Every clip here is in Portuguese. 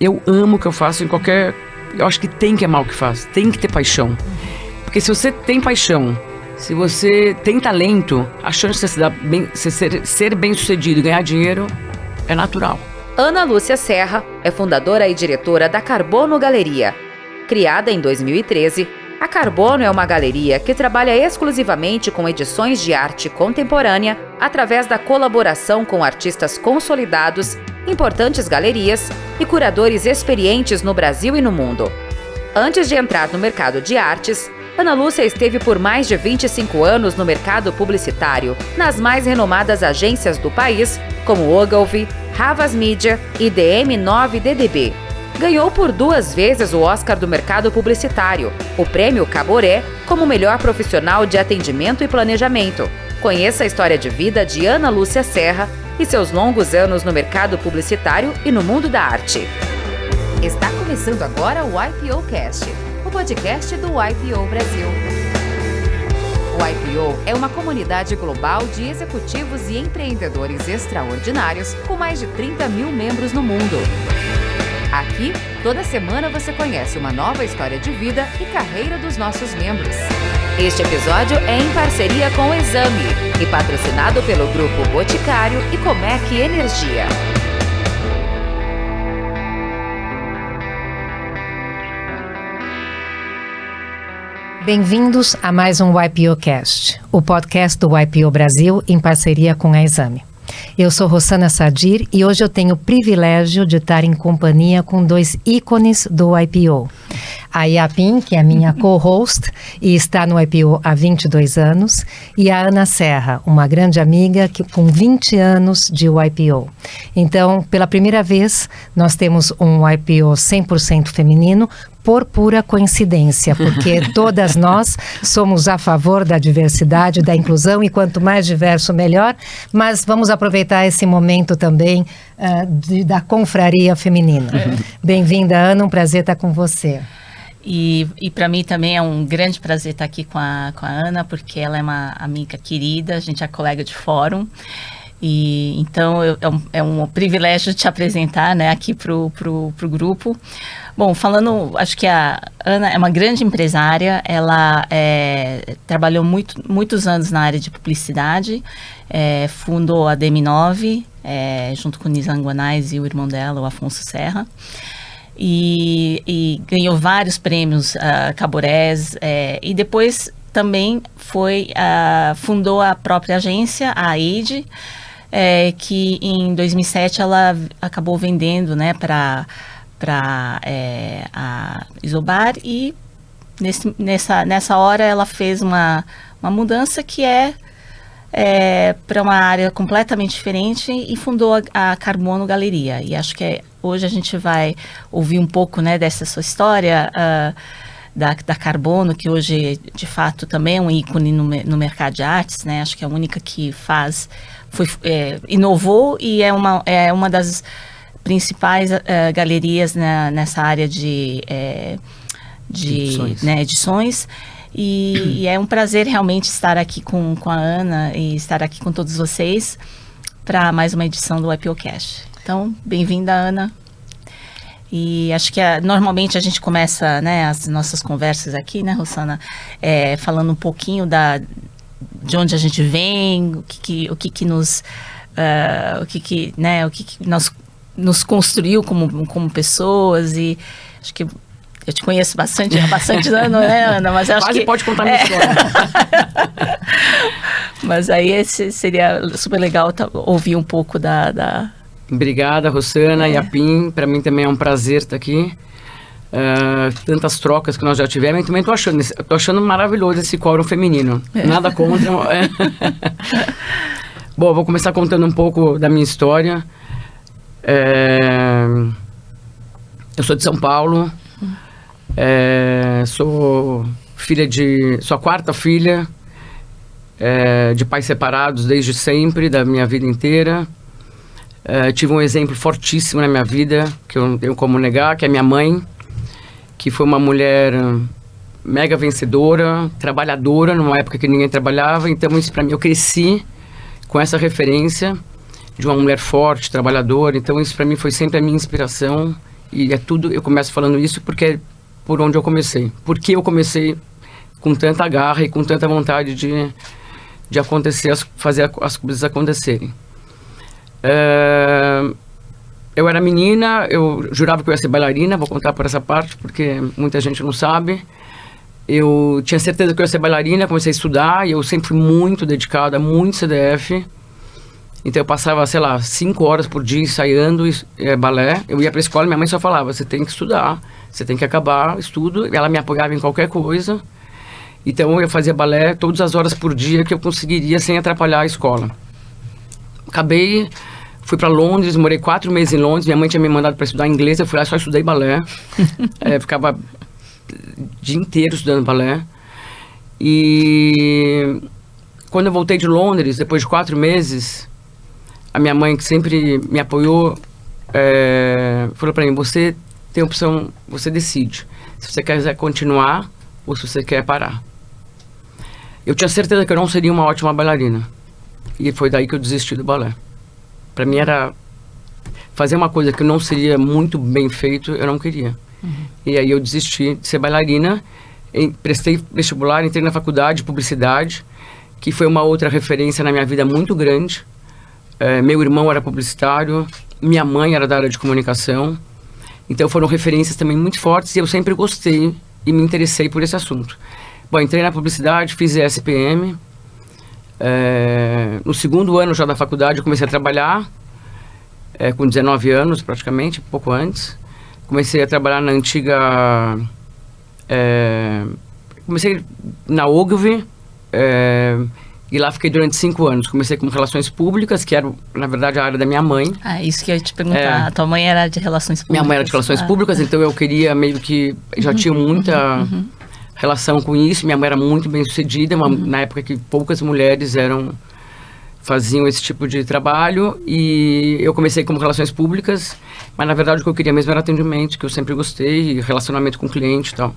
Eu amo o que eu faço em qualquer... Eu acho que tem que amar o que faz, tem que ter paixão. Porque se você tem paixão, se você tem talento, a chance de você ser bem sucedido e ganhar dinheiro é natural. Ana Lúcia Serra é fundadora e diretora da Carbono Galeria. Criada em 2013, a Carbono é uma galeria que trabalha exclusivamente com edições de arte contemporânea através da colaboração com artistas consolidados, importantes galerias e curadores experientes no Brasil e no mundo. Antes de entrar no mercado de artes, Ana Lúcia esteve por mais de 25 anos no mercado publicitário, nas mais renomadas agências do país, como Ogilvy, Havas Media e DM9DDB. Ganhou por 2 vezes o Oscar do mercado publicitário, o Prêmio Caboré, como melhor profissional de atendimento e planejamento. Conheça a história de vida de Ana Lúcia Serra e seus longos anos no mercado publicitário e no mundo da arte. Está começando agora o IPO Cast, o podcast do IPO Brasil. O IPO é uma comunidade global de executivos e empreendedores extraordinários com mais de 30 mil membros no mundo. Aqui, toda semana você conhece uma nova história de vida e carreira dos nossos membros. Este episódio é em parceria com o Exame e patrocinado pelo Grupo Boticário e Comec Energia. Bem-vindos a mais um YPO Cast, o podcast do YPO Brasil em parceria com a Exame. Eu sou Rossana Sadir e hoje eu tenho o privilégio de estar em companhia com 2 ícones do YPO. A Yapim, que é a minha co-host e está no YPO há 22 anos, e a Ana Serra, uma grande amiga com 20 anos de YPO. Então, pela primeira vez, nós temos um YPO 100% feminino, por pura coincidência, porque todas nós somos a favor da diversidade, da inclusão, e quanto mais diverso, melhor. Mas vamos aproveitar esse momento também da confraria feminina. Bem-vinda, Ana, um prazer estar com você. E para mim também é um grande prazer estar aqui com a Ana, porque ela é uma amiga querida, a gente é colega de fórum. E então é um privilégio te apresentar, né, aqui pro grupo. Bom, acho que a Ana é uma grande empresária, ela trabalhou muitos anos na área de publicidade, fundou a DM9, junto com o Nizam Guanais e o irmão dela, o Afonso Serra, e ganhou vários prêmios Caborés, e depois também fundou a própria agência, a AID, que em 2007 ela acabou vendendo, né, para a Isobar, e nessa hora ela fez uma mudança que para uma área completamente diferente e fundou a Carbono Galeria. E acho que hoje a gente vai ouvir um pouco, né, dessa sua história da Carbono, que hoje de fato também é um ícone no mercado de artes, né? Acho que é a única que inovou e é uma das principais galerias nessa área de edições. E é um prazer realmente estar aqui com a Ana e estar aqui com todos vocês para mais uma edição do IPO Cash. Então, bem-vinda, Ana. E acho que normalmente a gente começa, né, as nossas conversas aqui, né, Rossana, falando um pouquinho de onde a gente vem, o que nos construiu como pessoas. E acho que eu te conheço há bastante anos, né, Ana? Mas acho que pode contar minha história. Mas aí seria super legal ouvir um pouco da... Obrigada, Rossana e Yapim. Para mim também é um prazer estar aqui. Tantas trocas que nós já tivemos. Eu também tô achando maravilhoso esse quórum feminino. Nada contra. Bom, vou começar contando um pouco da minha história. Eu sou de São Paulo. Sou a 4ª filha de pais separados desde sempre, da minha vida inteira. Tive um exemplo fortíssimo na minha vida, que eu não tenho como negar, que é minha mãe, que foi uma mulher mega vencedora, trabalhadora, numa época que ninguém trabalhava. Então, isso para mim, eu cresci com essa referência de uma mulher forte, trabalhadora. Então, isso para mim foi sempre a minha inspiração E é tudo, eu começo falando isso porque é por onde eu comecei. Porque eu comecei com tanta garra e com tanta vontade de acontecer, fazer as coisas acontecerem. Eu era menina, eu jurava que eu ia ser bailarina, vou contar por essa parte, porque muita gente não sabe. Eu tinha certeza que eu ia ser bailarina, comecei a estudar, e eu sempre fui muito dedicada, muito CDF. Então eu passava, sei lá, 5 horas por dia ensaiando balé. Eu ia pra escola e minha mãe só falava, você tem que estudar, você tem que acabar o estudo. Ela me apoiava em qualquer coisa. Então eu fazia balé todas as horas por dia que eu conseguiria sem atrapalhar a escola. Fui para Londres, morei 4 meses em Londres. Minha mãe tinha me mandado para estudar inglês, eu fui lá e só estudei balé. Ficava o dia inteiro estudando balé. E quando eu voltei de Londres, depois de 4 meses, a minha mãe, que sempre me apoiou, falou para mim, você tem opção, você decide. Se você quiser continuar ou se você quer parar. Eu tinha certeza que eu não seria uma ótima bailarina. E foi daí que eu desisti do balé. Para mim era fazer uma coisa que não seria muito bem feito, eu não queria. E aí eu desisti de ser bailarina, prestei vestibular, entrei na faculdade de publicidade, que foi uma outra referência na minha vida muito grande. Meu irmão era publicitário, minha mãe era da área de comunicação, então foram referências também muito fortes e eu sempre gostei e me interessei por esse assunto. Bom, entrei na publicidade, fiz ESPM. No segundo ano já da faculdade eu comecei a trabalhar, com 19 anos praticamente, pouco antes. Comecei a trabalhar na antiga... comecei na Ogilvy, e lá fiquei durante 5 anos. Comecei com relações públicas, que era, na verdade, a área da minha mãe. Isso que eu ia te perguntar. A tua mãe era de relações públicas? Minha mãe era de relações públicas, então eu queria meio que... Já tinha muita relação com isso. Minha mãe era muito bem sucedida, na época que poucas mulheres faziam esse tipo de trabalho. E eu comecei como relações públicas, mas na verdade o que eu queria mesmo era atendimento, que eu sempre gostei, relacionamento com o cliente e tal.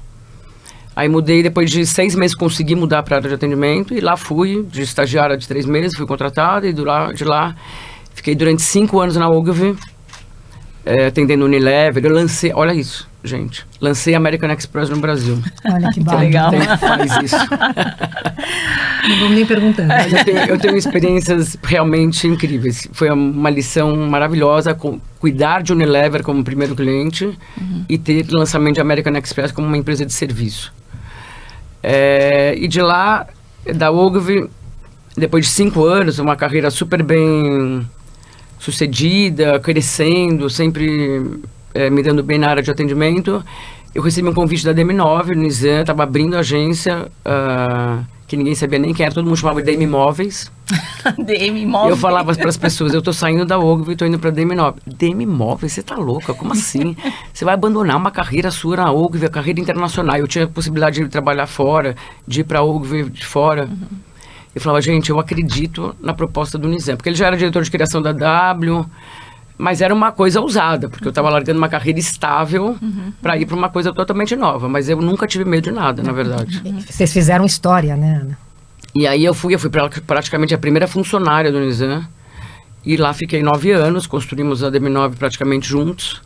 Aí mudei, depois de 6 meses consegui mudar para a área de atendimento e lá fui, de estagiária de 3 meses, fui contratada e de lá fiquei durante 5 anos na Ogilvy, atendendo Unilever. Eu lancei, olha isso, gente, lancei American Express no Brasil. Olha que bom. legal. Faz isso. Não vamos nem perguntar. Mas eu tenho experiências realmente incríveis. Foi uma lição maravilhosa, cuidar de Unilever como primeiro cliente e ter lançamento de American Express como uma empresa de serviço. E de lá, da Ogilvy, depois de 5 anos, uma carreira super bem sucedida, crescendo, sempre me dando bem na área de atendimento, eu recebi um convite da DM9, no Nizam, estava abrindo a agência, que ninguém sabia nem quem era, todo mundo chamava de DM Imóveis. DM Imóveis. Eu falava para as pessoas, eu tô saindo da Ogilvy e tô indo para DM9. DM Imóveis, você tá louca? Como assim? Você vai abandonar uma carreira sua na Ogilvy, a carreira internacional. Eu tinha a possibilidade de trabalhar fora, de ir para a Ogilvy de fora. Eu falava, gente, eu acredito na proposta do Nizam, porque ele já era diretor de criação da W, mas era uma coisa ousada, porque eu estava largando uma carreira estável para ir para uma coisa totalmente nova, mas eu nunca tive medo de nada, na verdade. Vocês fizeram história, né, Ana? E aí eu fui praticamente a primeira funcionária do Nizam, e lá fiquei 9 anos, construímos a DM9 praticamente juntos.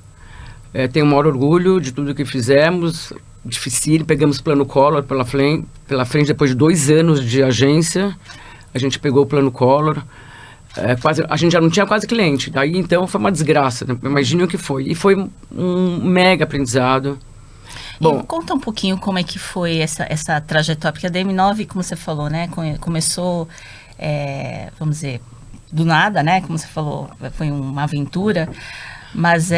Tenho o maior orgulho de tudo que fizemos, difícil, pegamos plano Collor pela frente, depois de 2 anos de agência, a gente pegou o plano Collor. A gente já não tinha quase cliente, daí então foi uma desgraça, né? Imagine o que foi, e foi um mega aprendizado. Bom, conta um pouquinho como é que foi essa trajetória, porque a DM9, como você falou, né, começou, vamos dizer, do nada, né, como você falou, foi uma aventura, mas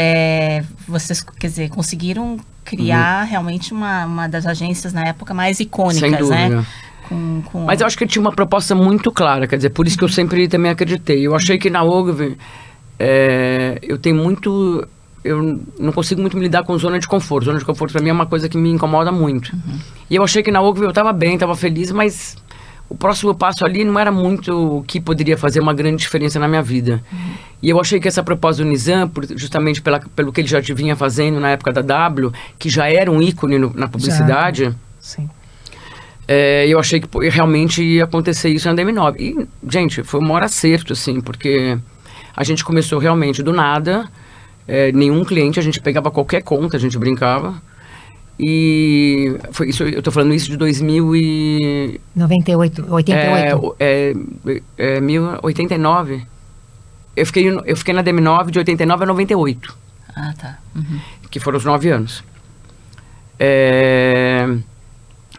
vocês, quer dizer, conseguiram criar realmente uma das agências na época mais icônicas, sem dúvida, né? Mas eu acho que tinha uma proposta muito clara, quer dizer, por isso que eu sempre também acreditei. Eu achei que na Ogilvy, eu não consigo muito me lidar com zona de conforto. Zona de conforto para mim é uma coisa que me incomoda muito. E eu achei que na Ogilvy eu estava bem, estava feliz, mas o próximo passo ali não era muito o que poderia fazer uma grande diferença na minha vida. E eu achei que essa proposta do Nizam, justamente pelo que ele já vinha fazendo na época da W, que já era um ícone na publicidade... Já. Sim. Eu achei que realmente ia acontecer isso na DM9. E, gente, foi o maior acerto, assim, porque a gente começou realmente do nada. nenhum cliente, a gente pegava qualquer conta, a gente brincava. E foi isso, eu tô falando isso de 98, 88. 89. Eu fiquei na DM9 de 89 a 98. Ah, tá. Uhum. Que foram os 9 anos.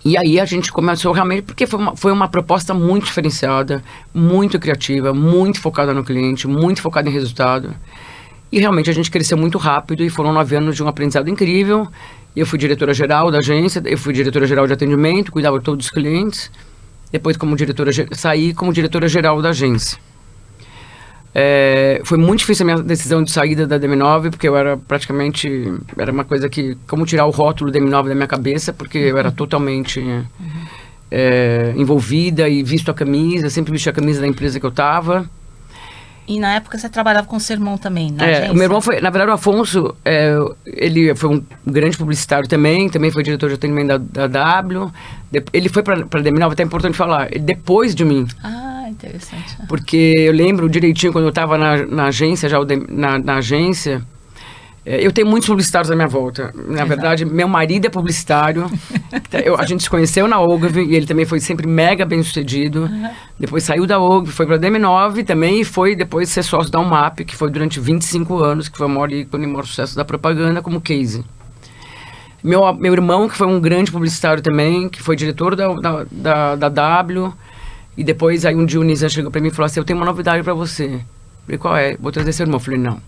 E aí a gente começou realmente, porque foi uma proposta muito diferenciada, muito criativa, muito focada no cliente, muito focada em resultado. E realmente a gente cresceu muito rápido e foram 9 anos de um aprendizado incrível. Eu fui diretora-geral da agência, eu fui diretora-geral de atendimento, cuidava de todos os clientes. Depois saí como diretora-geral da agência. Foi muito difícil a minha decisão de saída da DM9, porque eu era uma coisa que, como tirar o rótulo DM9 da minha cabeça, porque eu era totalmente envolvida e visto a camisa, sempre vesti a camisa da empresa que eu estava. E na época você trabalhava com o seu irmão também, na agência? O meu irmão foi, na verdade, o Afonso, ele foi um grande publicitário também foi diretor de atendimento da W. Ele foi para a DM9, até é importante falar, depois de mim. Ah, interessante. Porque eu lembro direitinho, quando eu estava na agência, na agência, eu tenho muitos publicitários à minha volta. Na verdade, meu marido é publicitário. A gente se conheceu na Ogilvy e ele também foi sempre mega bem sucedido. Depois saiu da Ogilvy, foi para a DM9 também e foi depois ser sócio da UMAP, que foi durante 25 anos, que foi o maior sucesso da propaganda como case. Meu irmão, que foi um grande publicitário também, que foi diretor da W. E depois aí um dia o Nizam chegou para mim e falou assim, eu tenho uma novidade para você. Eu falei, qual é? Vou trazer seu irmão. Eu falei, não.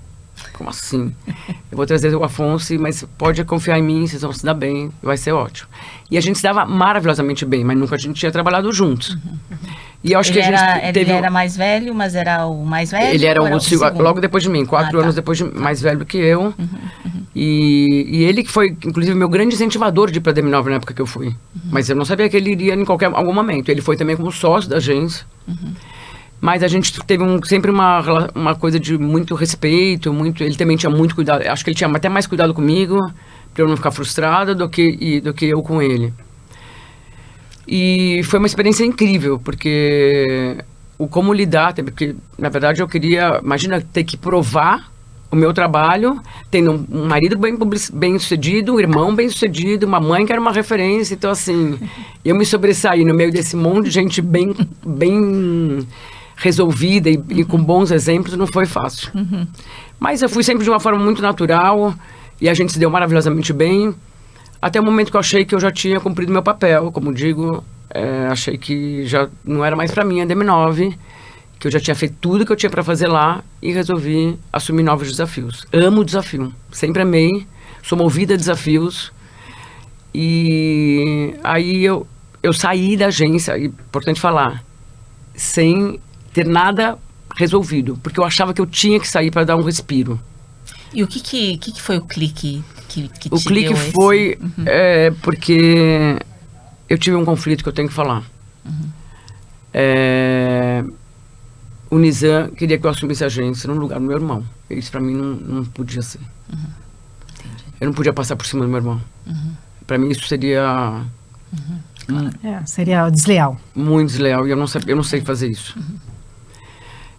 Como assim? Eu vou trazer o Afonso, mas pode confiar em mim, vocês vão se dar bem, vai ser ótimo. E a gente se dava maravilhosamente bem, mas nunca a gente tinha trabalhado juntos. E eu acho que a gente ele era mais velho, mas era o mais velho? Ele era logo depois de mim, 4 anos depois mais velho que eu. E ele que foi, inclusive, meu grande incentivador de ir pra DM9 na época que eu fui. Mas eu não sabia que ele iria em algum momento. Ele foi também como sócio da agência. Mas a gente teve sempre uma coisa de muito respeito, ele também tinha muito cuidado. Acho que ele tinha até mais cuidado comigo, para eu não ficar frustrada, do que eu com ele. E foi uma experiência incrível, porque como lidar, porque na verdade eu queria, imagina, ter que provar o meu trabalho, tendo um marido bem sucedido, um irmão bem sucedido, uma mãe que era uma referência. Então assim, eu me sobressaí no meio desse monte de gente bem resolvida e com bons exemplos, não foi fácil. Mas eu fui sempre de uma forma muito natural e a gente se deu maravilhosamente bem, até o momento que eu achei que eu já tinha cumprido meu papel, como digo, achei que já não era mais para mim a DM9, que eu já tinha feito tudo que eu tinha para fazer lá e resolvi assumir novos desafios. Amo o desafio, sempre amei, sou movida a desafios. E aí eu saí da agência, e importante falar, sem ter nada resolvido, porque eu achava que eu tinha que sair para dar um respiro. E o que foi o clique que te O clique deu foi porque eu tive um conflito que eu tenho que falar. O Nizam queria que eu assumisse a agência no lugar do meu irmão. Isso para mim não podia ser. Eu não podia passar por cima do meu irmão. Para mim isso seria seria desleal. Muito desleal, e eu não sei fazer isso.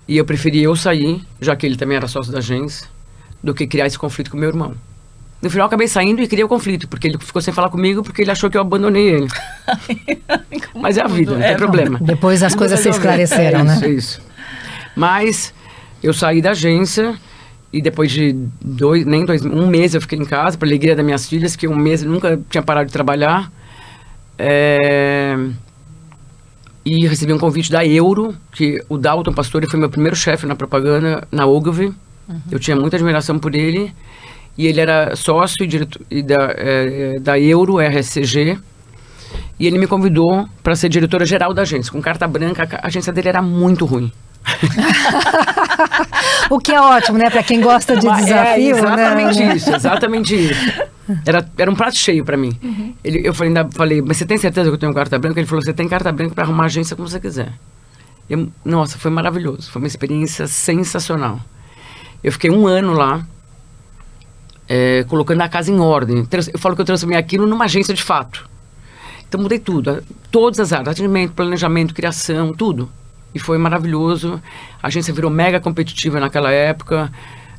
E eu preferi eu sair, já que ele também era sócio da agência, do que criar esse conflito com o meu irmão. No final eu acabei saindo e criei o conflito, porque ele ficou sem falar comigo, porque ele achou que eu abandonei ele. Mas é a vida, não tem problema. Depois as coisas se esclareceram, né? Isso. Mas eu saí da agência e depois de um mês eu fiquei em casa, para alegria das minhas filhas, que um mês eu nunca tinha parado de trabalhar. E recebi um convite da Euro, que o Dalton Pastore foi meu primeiro chefe na propaganda na Ogilvy. Eu tinha muita admiração por ele. E ele era sócio e diretor da Euro RSCG. E ele me convidou para ser diretora-geral da agência. Com carta branca, a agência dele era muito ruim. O que é ótimo, né? Para quem gosta de desafio, exatamente né? Exatamente isso. Era um prato cheio para mim. Eu falei, mas você tem certeza que eu tenho carta branca? Ele falou, você tem carta branca para arrumar a agência como você quiser. Nossa, foi maravilhoso. Foi uma experiência sensacional. Eu fiquei 1 ano lá, colocando a casa em ordem. Eu falo que eu transformei aquilo numa agência de fato. Então mudei tudo, todas as áreas, atendimento, planejamento, criação, tudo. E foi maravilhoso. A agência virou mega competitiva naquela época.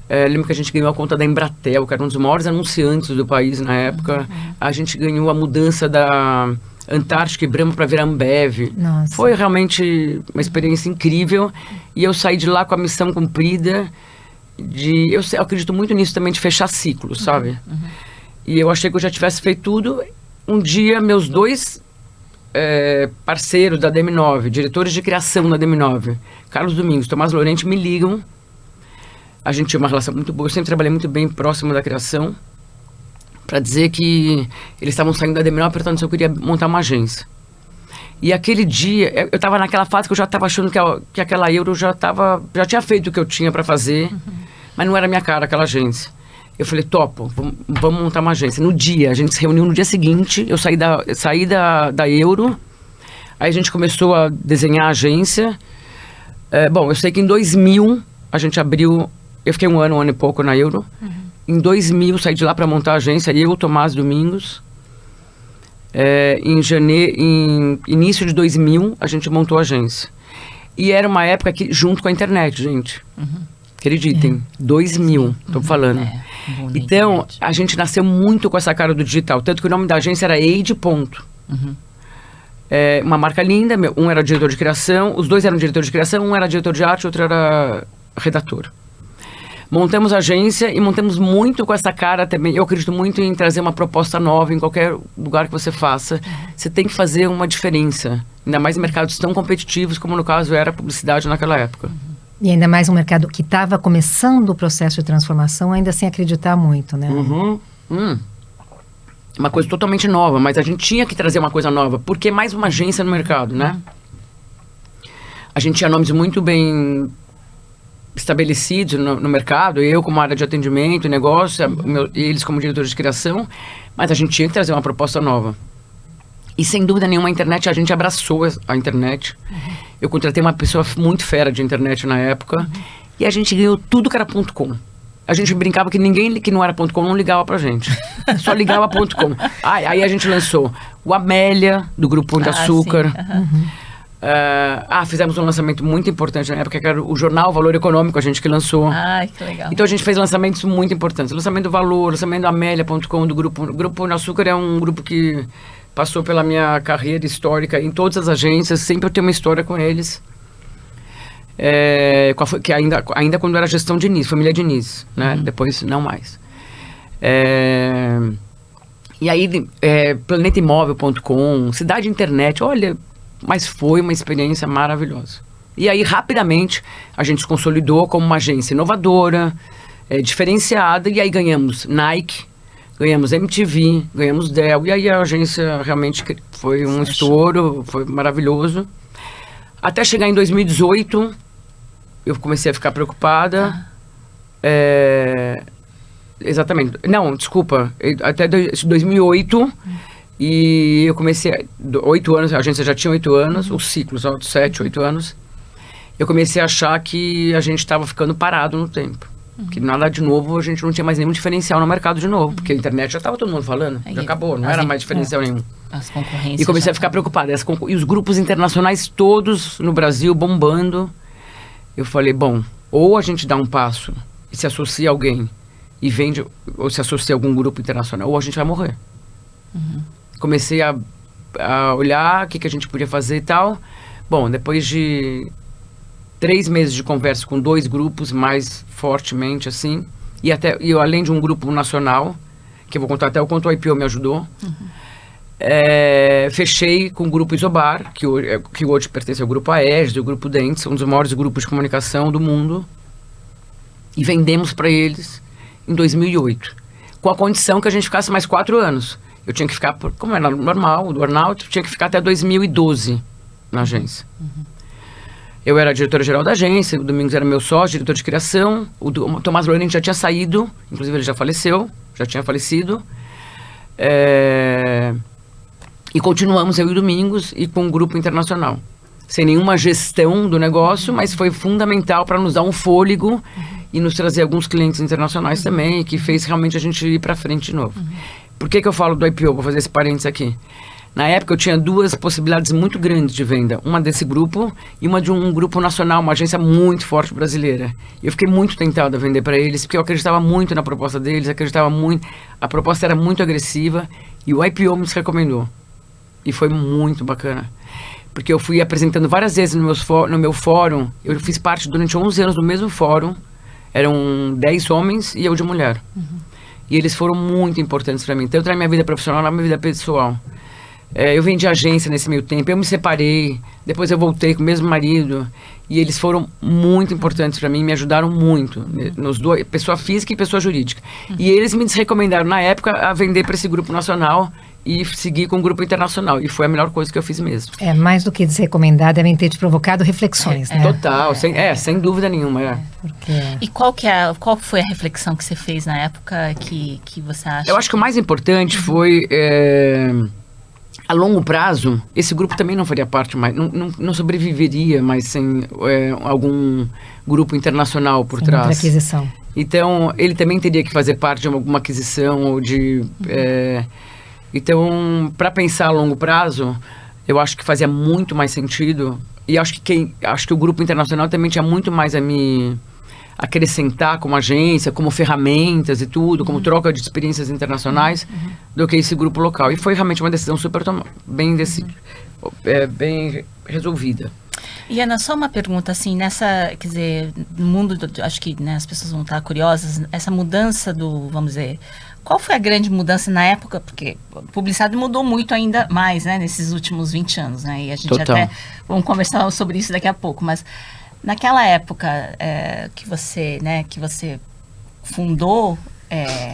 Lembro que a gente ganhou a conta da Embratel, que era um dos maiores anunciantes do país na época. A gente ganhou a mudança da Antártica e Brahma para virar Ambev. Nossa. Foi realmente uma experiência incrível. E eu saí de lá com a missão cumprida eu acredito muito nisso também, de fechar ciclos, sabe? E eu achei que eu já tivesse feito tudo. Um dia, meus 2 parceiros da DM9, diretores de criação da DM9, Carlos Domingos, Tomás Lorente, me ligam. A gente tinha uma relação muito boa, eu sempre trabalhei muito bem próximo da criação, para dizer que eles estavam saindo da DM9 perguntando se eu queria montar uma agência. E aquele dia, eu estava naquela fase que eu já estava achando que aquela Euro já tinha feito o que eu tinha para fazer, mas não era minha cara aquela agência. Eu falei, topo, vamos montar uma agência. No dia, a gente se reuniu no dia seguinte, eu saí da Euro, aí a gente começou a desenhar a agência. Bom, eu sei que em 2000 a gente abriu, eu fiquei um ano e pouco na Euro. Em 2000 saí de lá para montar a agência, eu, Tomás Domingos. Em início de 2000 a gente montou a agência. E era uma época que, junto com a internet, gente. Acreditem, 2000, tô falando. Então, a gente nasceu muito com essa cara do digital. Tanto que o nome da agência era Eide Ponto. Uma marca linda, um era diretor de criação, os 2 eram diretores de criação, um era diretor de arte, outro era redator. Montamos a agência e montamos muito com essa cara também. Eu acredito muito em trazer uma proposta nova em qualquer lugar que você faça. Você tem que fazer uma diferença. Ainda mais em mercados tão competitivos como no caso era a publicidade naquela época. E ainda mais um mercado que estava começando o processo de transformação, ainda sem acreditar muito, né? Uma coisa totalmente nova, mas a gente tinha que trazer uma coisa nova, porque mais uma agência no mercado, né? A gente tinha nomes muito bem estabelecidos no mercado, eu como área de atendimento, negócio, eles como diretores de criação, mas a gente tinha que trazer uma proposta nova. E sem dúvida nenhuma a gente abraçou a internet. Eu contratei uma pessoa muito fera de internet na época, e a gente ganhou tudo que era .com. A gente brincava que ninguém que não era .com não ligava pra gente. Só ligava .com. Aí a gente lançou o Amélia, do Grupo Pão de Açúcar. Fizemos um lançamento muito importante na época, que era o jornal Valor Econômico, a gente que lançou. Que legal. Então a gente fez lançamentos muito importantes. Lançamento do Valor, lançamento do Amélia.com, do Grupo Pão de Açúcar. É um grupo que passou pela minha carreira histórica em todas as agências. Sempre eu tenho uma história com eles. Que ainda quando era gestão de Diniz, família Diniz, né? Depois não mais. E aí, planetaimóvel.com, Cidade Internet, olha, mas foi uma experiência maravilhosa. E aí, rapidamente, a gente se consolidou como uma agência inovadora, diferenciada, e aí ganhamos Nike, ganhamos MTV, ganhamos Dell, e aí a agência realmente foi um estouro, foi maravilhoso. Até chegar em 2018, eu comecei a ficar preocupada. Exatamente. Não, desculpa. Até 2008, e eu comecei... 8 anos, a agência já tinha 8 anos, o ciclo, só 7, 8 anos. Eu comecei a achar que a gente estava ficando parado no tempo. Que nada de novo, a gente não tinha mais nenhum diferencial no mercado de novo. Porque a internet já estava todo mundo falando, já acabou, não era mais diferencial nenhum. As concorrências. E comecei a ficar preocupada. E os grupos internacionais todos no Brasil bombando. Eu falei, bom, ou a gente dá um passo e se associa a alguém e vende, ou se associa a algum grupo internacional, ou a gente vai morrer. Comecei a olhar o que a gente podia fazer e tal. Bom, depois de 3 meses de conversa com 2 grupos mais fortemente, assim, e além de um grupo nacional, que eu vou contar até o quanto o IPO me ajudou, fechei com o grupo Isobar, que hoje pertence ao grupo Aegis, o grupo Dentes, um dos maiores grupos de comunicação do mundo, e vendemos para eles em 2008, com a condição que a gente ficasse mais 4 anos. Eu tinha que ficar, como era normal, do Arnaldo, tinha que ficar até 2012 na agência. Eu era diretora-geral da agência, o Domingos era meu sócio, diretor de criação, o Tomás Lorente já tinha saído, inclusive ele já tinha falecido. E continuamos, eu e o Domingos, e com um grupo internacional. Sem nenhuma gestão do negócio, mas foi fundamental para nos dar um fôlego e nos trazer alguns clientes internacionais também, que fez realmente a gente ir para frente de novo. Por que eu falo do IPO? Vou fazer esse parênteses aqui. Na época eu tinha 2 possibilidades muito grandes de venda. Uma desse grupo e uma de um grupo nacional, uma agência muito forte brasileira. Eu fiquei muito tentado a vender para eles, porque eu acreditava muito na proposta deles, acreditava muito. A proposta era muito agressiva e o IPO me recomendou. E foi muito bacana. Porque eu fui apresentando várias vezes no meu fórum. Eu fiz parte durante 11 anos do mesmo fórum. Eram 10 homens e eu de mulher. E eles foram muito importantes para mim, tanto na minha vida profissional quanto na minha vida pessoal. Eu vendi agência nesse meio tempo, eu me separei, depois eu voltei com o mesmo marido, e eles foram muito importantes para mim, me ajudaram muito, nos dois, pessoa física e pessoa jurídica. E eles me recomendaram na época a vender para esse grupo nacional e seguir com o grupo internacional, e foi a melhor coisa que eu fiz mesmo. Mais do que desrecomendar, devem ter te provocado reflexões, né? Total, sem dúvida nenhuma. Porque... E qual foi a reflexão que você fez na época que você acha? Eu acho que o mais importante foi... a longo prazo, esse grupo também não faria parte mais, não sobreviveria mais sem algum grupo internacional por trás. Outra aquisição. Então, ele também teria que fazer parte de alguma aquisição ou de... Então, para pensar a longo prazo, eu acho que fazia muito mais sentido. E acho que o grupo internacional também tinha muito mais a me acrescentar como agência, como ferramentas e tudo, como troca de experiências internacionais, do que esse grupo local. E foi realmente uma decisão super bem resolvida. E Ana, só uma pergunta assim, quer dizer, no mundo, acho que as pessoas vão estar curiosas, essa mudança vamos dizer, qual foi a grande mudança na época? Porque a publicidade mudou muito ainda mais, né, nesses últimos 20 anos, né, e a gente até, vamos conversar sobre isso daqui a pouco, mas naquela época que você fundou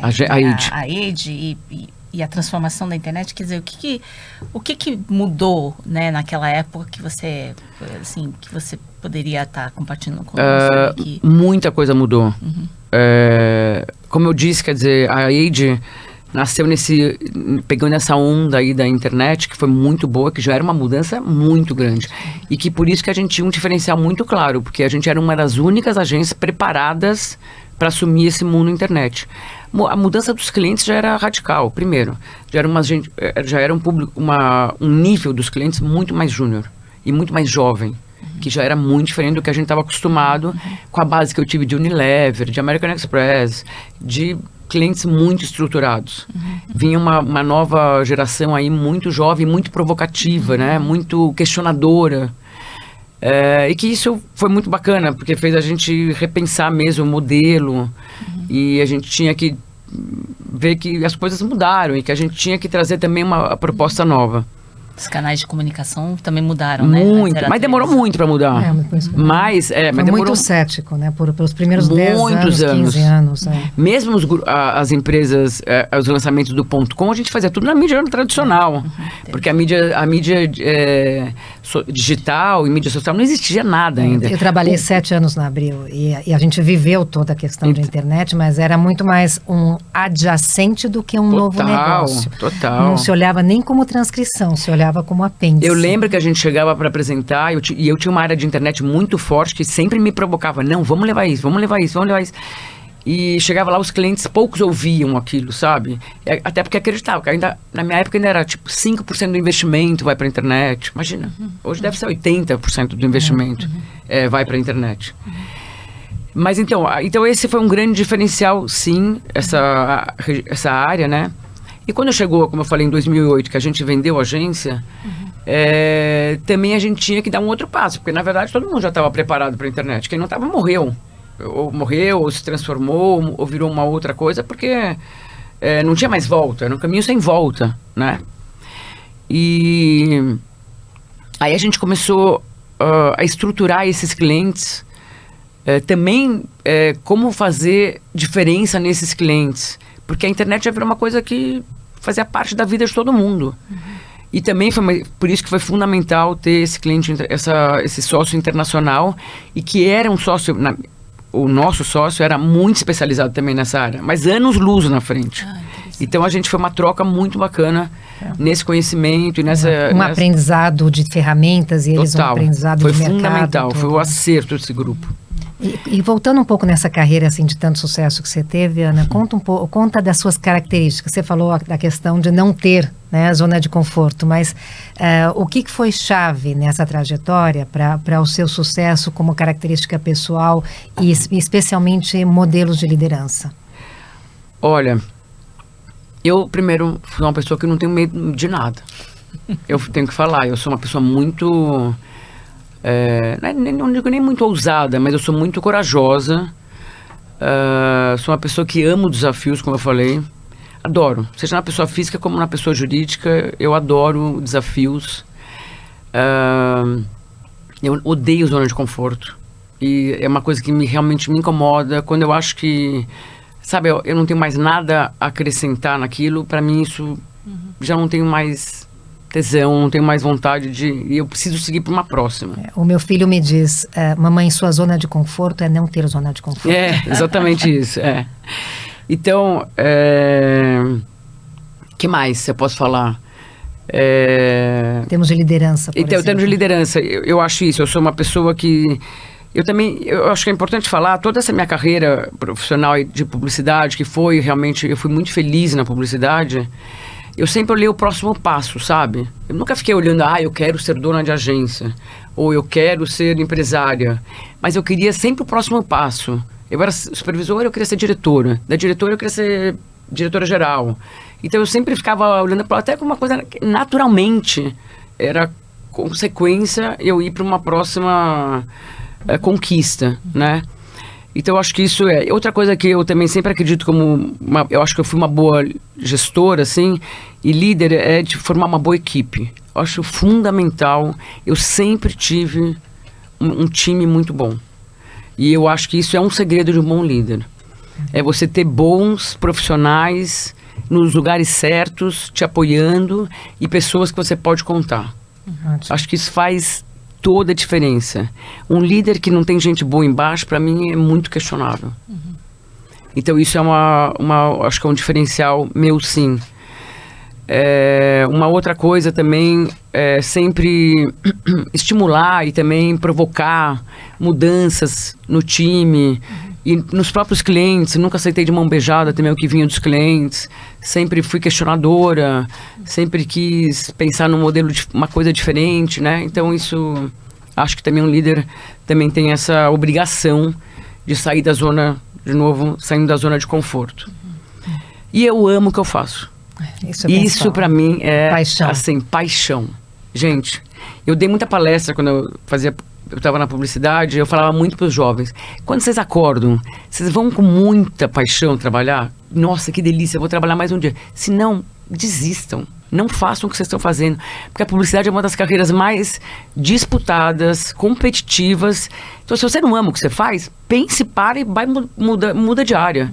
a Age e a transformação da internet, quer dizer, o que mudou, né, naquela época que você poderia estar compartilhando com nós aqui? Muita coisa mudou. Como eu disse, quer dizer, a Age nasceu pegando essa onda aí da internet, que foi muito boa, que já era uma mudança muito grande. E que por isso que a gente tinha um diferencial muito claro, porque a gente era uma das únicas agências preparadas para assumir esse mundo internet. A mudança dos clientes já era radical, primeiro. Já era um público, um nível dos clientes muito mais júnior e muito mais jovem, que já era muito diferente do que a gente estava acostumado com a base que eu tive de Unilever, de American Express, de clientes muito estruturados. Vinha uma nova geração aí muito jovem, muito provocativa, né? Muito questionadora. E que isso foi muito bacana, porque fez a gente repensar mesmo o modelo, e a gente tinha que ver que as coisas mudaram e que a gente tinha que trazer também uma proposta nova. Os canais de comunicação também mudaram, muito, né? Mas demorou muito para mudar. Mas demorou muito cético, né? Pelos primeiros 10 anos, 15 anos. Mesmo as empresas, os lançamentos do .com, a gente fazia tudo na mídia tradicional. Porque a mídia digital e mídia social não existia nada ainda. Eu trabalhei 7 anos na Abril e a gente viveu toda a questão da internet, mas era muito mais um adjacente do que um novo negócio. Total. Não se olhava nem como transcrição, se olhava como apêndice. Eu lembro que a gente chegava para apresentar e eu tinha uma área de internet muito forte que sempre me provocava, não, vamos levar isso. E chegava lá, os clientes, poucos ouviam aquilo, sabe? Até porque acreditavam, que ainda, na minha época ainda era tipo 5% do investimento vai para a internet. Imagina, hoje deve ser 80% do investimento vai para a internet. Mas então esse foi um grande diferencial, sim, essa área, né? E quando chegou, como eu falei, em 2008, que a gente vendeu a agência, também a gente tinha que dar um outro passo, porque na verdade todo mundo já estava preparado para a internet. Quem não estava morreu, ou se transformou, ou virou uma outra coisa, porque não tinha mais volta, era um caminho sem volta, né? E aí a gente começou a estruturar esses clientes, também como fazer diferença nesses clientes. Porque a internet já virou uma coisa que fazia parte da vida de todo mundo. E também foi por isso que foi fundamental ter esse cliente, esse sócio internacional, e que era um sócio, o nosso sócio era muito especializado também nessa área, mas anos-luz na frente. Então a gente foi uma troca muito bacana nesse conhecimento e nessa... aprendizado de ferramentas e eles um aprendizado de mercado. Foi fundamental, foi o acerto desse grupo. E voltando um pouco nessa carreira assim de tanto sucesso que você teve, Ana, conta das suas características. Você falou da questão de não ter, né, zona de conforto, mas o que foi chave nessa trajetória para o seu sucesso como característica pessoal e especialmente modelos de liderança? Olha, eu primeiro sou uma pessoa que não tenho medo de nada. Eu tenho que falar, eu sou uma pessoa muito... não digo nem muito ousada, mas eu sou muito corajosa. Sou uma pessoa que amo desafios, como eu falei. Adoro, seja na pessoa física como na pessoa jurídica, eu adoro desafios. Eu odeio zona de conforto. E é uma coisa que realmente me incomoda. Quando eu acho que, sabe, eu não tenho mais nada a acrescentar naquilo, para mim isso já não tenho mais tesão, não tenho mais vontade e eu preciso seguir para uma próxima. O meu filho me diz, mamãe, sua zona de conforto é não ter zona de conforto. É, exatamente isso, Então, que mais eu posso falar? Temos de liderança, por exemplo. Temos de liderança, eu acho isso, eu sou uma pessoa que... Eu acho que é importante falar, toda essa minha carreira profissional de publicidade, que foi realmente, eu fui muito feliz na publicidade, eu sempre olhei o próximo passo, sabe? Eu nunca fiquei olhando, eu quero ser dona de agência, ou eu quero ser empresária, mas eu queria sempre o próximo passo. Eu era supervisora, eu queria ser diretora, da diretora eu queria ser diretora geral. Então eu sempre ficava olhando para até como uma coisa, naturalmente, era consequência eu ir para uma próxima conquista, né? Então eu acho que isso é... Outra coisa que eu também sempre acredito eu acho que eu fui uma boa gestora, assim, e líder, é de formar uma boa equipe. Eu acho fundamental. Eu sempre tive um time muito bom. E eu acho que isso é um segredo de um bom líder. É você ter bons profissionais nos lugares certos, te apoiando, e pessoas que você pode contar. Acho que isso faz toda a diferença. Um líder que não tem gente boa embaixo, para mim, é muito questionável. Então, isso é acho que é um diferencial meu, sim. Uma outra coisa também é sempre estimular e também provocar mudanças no time e nos próprios clientes. Nunca aceitei de mão beijada também o que vinha dos clientes. Sempre fui questionadora, sempre quis pensar num modelo de uma coisa diferente, né? Então isso, acho que também um líder também tem essa obrigação de sair da zona, de novo, saindo da zona de conforto. E eu amo o que eu faço. Isso para mim é paixão. Assim, paixão. Gente, eu dei muita palestra quando eu estava na publicidade, eu falava muito para os jovens. Quando vocês acordam, vocês vão com muita paixão trabalhar? Nossa, que delícia, eu vou trabalhar mais um dia. Se não, desistam. Não façam o que vocês estão fazendo. Porque a publicidade é uma das carreiras mais disputadas, competitivas. Então, se você não ama o que você faz, pense, para e muda de área.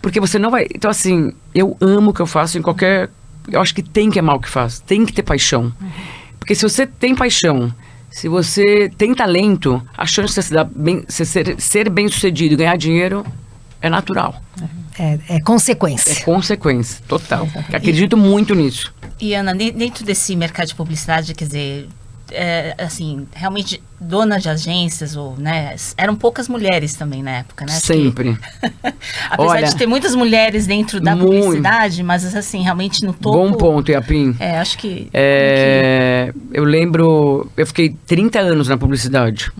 Porque você não vai... Então, assim, eu amo o que eu faço em qualquer... Eu acho que tem que amar o que faz. Tem que ter paixão. Porque se você tem paixão, se você tem talento, a chance de você ser bem sucedido e ganhar dinheiro é natural. É consequência. É consequência, total. Acredito muito nisso. E Ana, dentro desse mercado de publicidade, quer dizer, assim, realmente donas de agências, ou, né, eram poucas mulheres também na época, né? Sempre. Apesar de ter muitas mulheres dentro da publicidade, mas assim, realmente no topo... Bom ponto, Iapim. Acho que... Eu lembro, eu fiquei 30 anos na publicidade.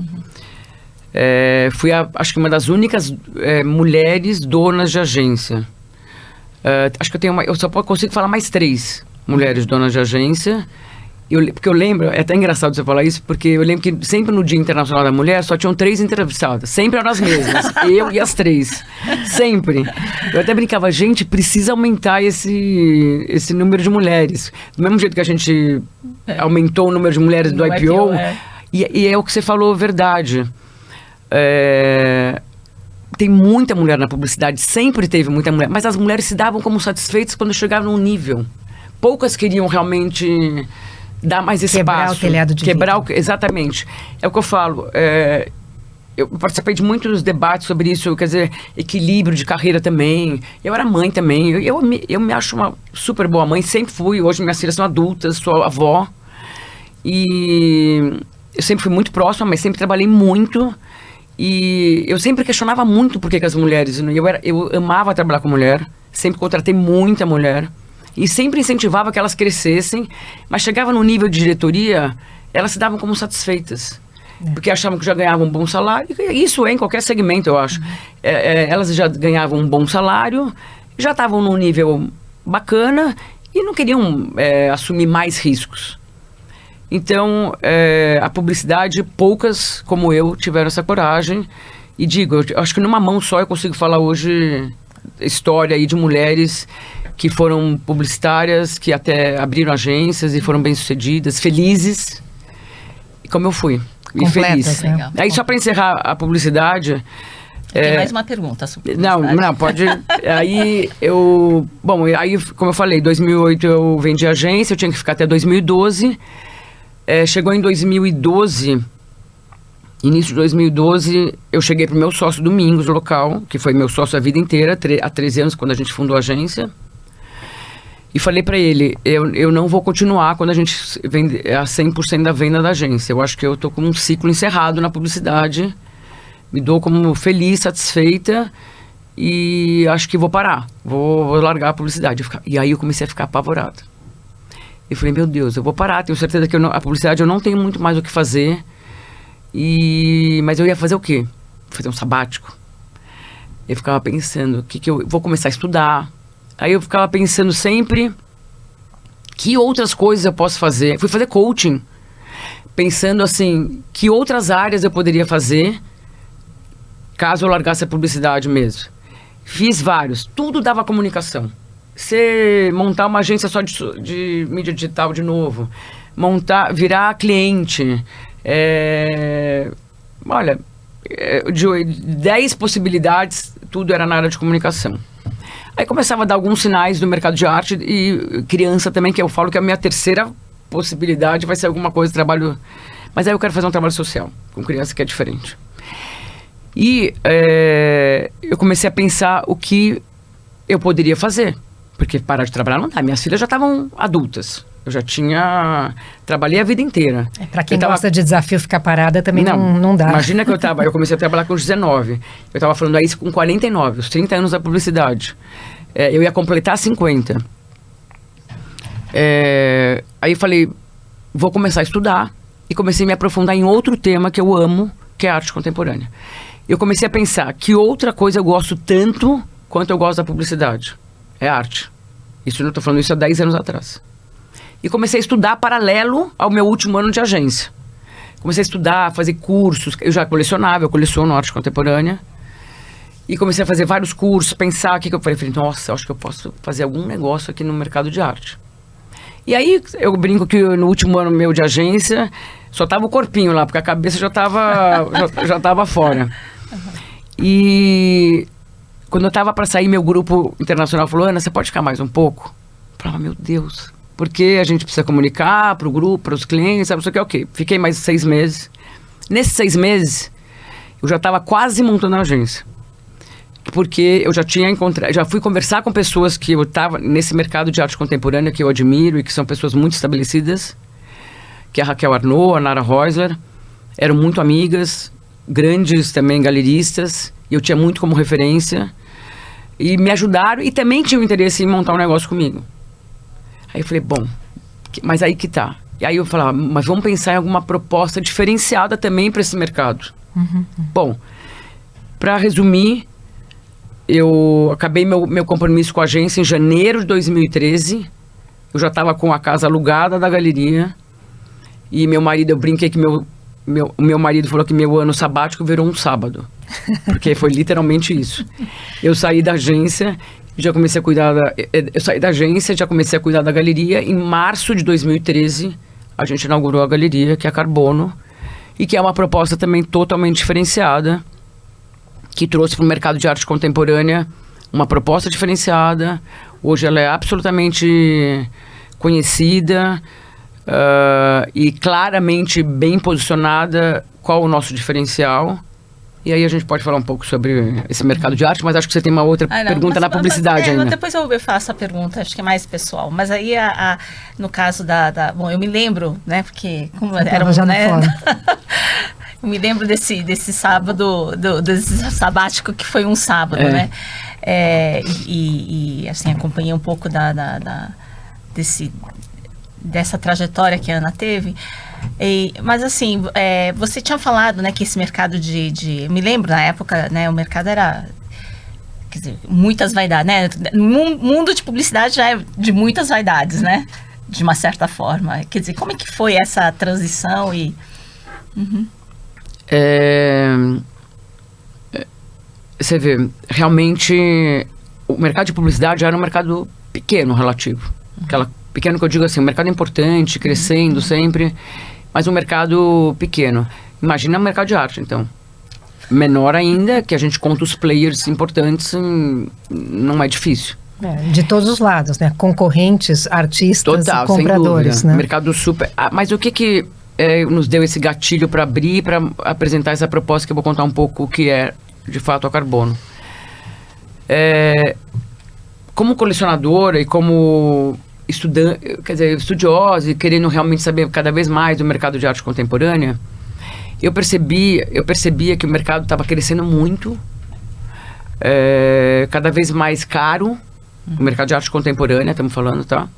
Fui, acho que uma das únicas mulheres donas de agência. Acho que eu só consigo falar mais 3 mulheres donas de agência. Porque eu lembro, é até engraçado você falar isso, porque eu lembro que sempre no Dia Internacional da Mulher só tinham 3 entrevistadas. Sempre eram as mesmas. Eu e as 3. Sempre. Eu até brincava, gente, precisa aumentar esse número de mulheres. Do mesmo jeito que a gente aumentou o número de mulheres do IPO. E é o que você falou, verdade. Tem muita mulher na publicidade, sempre teve muita mulher, mas as mulheres se davam como satisfeitas quando chegavam num nível. Poucas queriam realmente dar mais espaço. Quebrar o telhado de vidro. Exatamente. É o que eu falo. Eu participei de muitos debates sobre isso, quer dizer, equilíbrio de carreira também. Eu era mãe também. Eu me acho uma super boa mãe, sempre fui. Hoje minhas filhas são adultas, sou avó. E eu sempre fui muito próxima, mas sempre trabalhei muito. E eu sempre questionava muito por que as mulheres... Eu amava trabalhar com mulher, sempre contratei muita mulher. E sempre incentivava que elas crescessem, mas chegava no nível de diretoria, elas se davam como satisfeitas. Porque achavam que já ganhavam um bom salário. Isso é em qualquer segmento, eu acho. Elas já ganhavam um bom salário, já estavam num nível bacana e não queriam assumir mais riscos. Então, a publicidade, poucas como eu tiveram essa coragem. E digo, eu acho que numa mão só eu consigo falar hoje história aí de mulheres que foram publicitárias, que até abriram agências e foram bem-sucedidas, felizes, como eu fui. E feliz. Né? Aí, só para encerrar a publicidade... Tem mais uma pergunta sobre publicidade. Não, pode... Aí, como eu falei, em 2008 eu vendi agência, eu tinha que ficar até 2012. Chegou em 2012... Início de 2012, eu cheguei pro meu sócio Domingos, local, que foi meu sócio a vida inteira, há 13 anos, quando a gente fundou a agência. E falei para ele, eu não vou continuar quando a gente vende a 100% da venda da agência. Eu acho que eu tô com um ciclo encerrado na publicidade. Me dou como feliz, satisfeita e acho que vou parar. Vou largar a publicidade. E aí eu comecei a ficar apavorado. Eu falei, meu Deus, eu vou parar. Tenho certeza que a publicidade eu não tenho muito mais o que fazer. Mas eu ia fazer o quê? Fazer um sabático. Eu ficava pensando, que eu vou começar a estudar. Aí eu ficava pensando sempre, que outras coisas eu posso fazer? Fui fazer coaching, pensando assim, que outras áreas eu poderia fazer, caso eu largasse a publicidade mesmo. Fiz vários, tudo dava comunicação. Você montar uma agência só de mídia digital de novo, virar cliente, olha, de 10 possibilidades, tudo era na área de comunicação. Aí começava a dar alguns sinais do mercado de arte e criança também, que eu falo que a minha terceira possibilidade vai ser alguma coisa de trabalho... Mas aí eu quero fazer um trabalho social com criança, que é diferente. E eu comecei a pensar o que eu poderia fazer. Porque parar de trabalhar não dá. Minhas filhas já estavam adultas. Eu já trabalhei a vida inteira. Para quem gosta de desafio, ficar parada também não dá. Imagina que eu comecei a trabalhar com os 19. Eu estava falando isso com 49, os 30 anos da publicidade. Eu ia completar 50. Aí eu falei, vou começar a estudar. E comecei a me aprofundar em outro tema que eu amo, que é a arte contemporânea. Eu comecei a pensar que outra coisa eu gosto tanto quanto eu gosto da publicidade. É arte. Eu estou falando isso há 10 anos atrás. E comecei a estudar paralelo ao meu último ano de agência. Comecei a estudar, fazer cursos. Eu já colecionava, eu coleciono arte contemporânea. E comecei a fazer vários cursos, pensar o que eu falei. Nossa, acho que eu posso fazer algum negócio aqui no mercado de arte. E aí, eu brinco que no último ano meu de agência, só tava o corpinho lá, porque a cabeça já tava fora. E quando eu tava para sair, meu grupo internacional falou, Ana, você pode ficar mais um pouco? Eu falava, meu Deus... Porque a gente precisa comunicar para o grupo, para os clientes, sabe, não sei o que, ok. Fiquei mais 6 meses. Nesses 6 meses, eu já estava quase montando a agência. Porque eu já fui conversar com pessoas que eu estava nesse mercado de arte contemporânea, que eu admiro e que são pessoas muito estabelecidas, que é a Raquel Arnaud, a Nara Reusler, eram muito amigas, grandes também galeristas, e eu tinha muito como referência, e me ajudaram, e também tinham interesse em montar um negócio comigo. Aí eu falei, bom, mas aí que tá. E aí eu falava, mas vamos pensar em alguma proposta diferenciada também para esse mercado. Bom, para resumir, eu acabei meu compromisso com a agência em janeiro de 2013. Eu já estava com a casa alugada da galeria. E meu marido, eu brinquei que o meu marido falou que meu ano sabático virou um sábado. Porque foi literalmente isso. Eu saí da agência... já comecei a cuidar eu saí da agência, já comecei a cuidar da galeria. Em março de 2013, a gente inaugurou a galeria, que é a Carbono, e que é uma proposta também totalmente diferenciada, que trouxe para o mercado de arte contemporânea uma proposta diferenciada. Hoje ela é absolutamente conhecida e claramente bem posicionada. Qual o nosso diferencial? E aí a gente pode falar um pouco sobre esse mercado de arte, mas acho que você tem uma outra pergunta na publicidade ainda. Depois eu faço a pergunta, acho que é mais pessoal. Mas aí, no caso bom, eu me lembro, né, porque como era já né, Eu me lembro desse sábado, desse sabático que foi um sábado, né? E assim, acompanhei um pouco dessa trajetória que a Ana teve. Mas assim, você tinha falado, né, que esse mercado me lembro na época, né, o mercado era, quer dizer, muitas vaidades, né? O mundo de publicidade já é de muitas vaidades, né? De uma certa forma. Quer dizer, como é que foi essa transição Você vê, realmente o mercado de publicidade era um mercado pequeno, relativo. Pequeno que eu digo assim, um mercado importante, crescendo sempre, mas um mercado pequeno. Imagina o mercado de arte, então. Menor ainda, que a gente conta os players importantes, não é difícil. De todos os lados, né? Concorrentes, artistas, total, e compradores, sem dúvida, né? Mercado super... mas o que nos deu esse gatilho para abrir, para apresentar essa proposta, que eu vou contar um pouco o que é, de fato, a Carbono. Como colecionadora e como estudante, quer dizer, estudiosa e querendo realmente saber cada vez mais do mercado de arte contemporânea, eu percebia que o mercado estava crescendo muito, cada vez mais caro, o mercado de arte contemporânea, estamos falando, tá?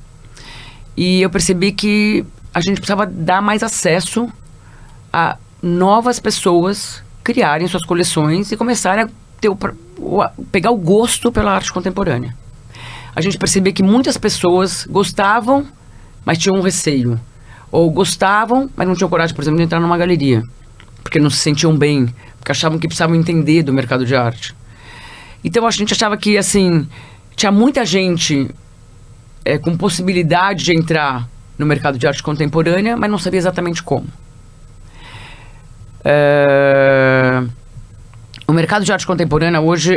E eu percebi que a gente precisava dar mais acesso a novas pessoas criarem suas coleções e começarem a pegar o gosto pela arte contemporânea. A gente percebia que muitas pessoas gostavam, mas tinham um receio. Ou gostavam, mas não tinham coragem, por exemplo, de entrar numa galeria. Porque não se sentiam bem, porque achavam que precisavam entender do mercado de arte. Então a gente achava que, assim, tinha muita gente com possibilidade de entrar no mercado de arte contemporânea, mas não sabia exatamente como. O mercado de arte contemporânea hoje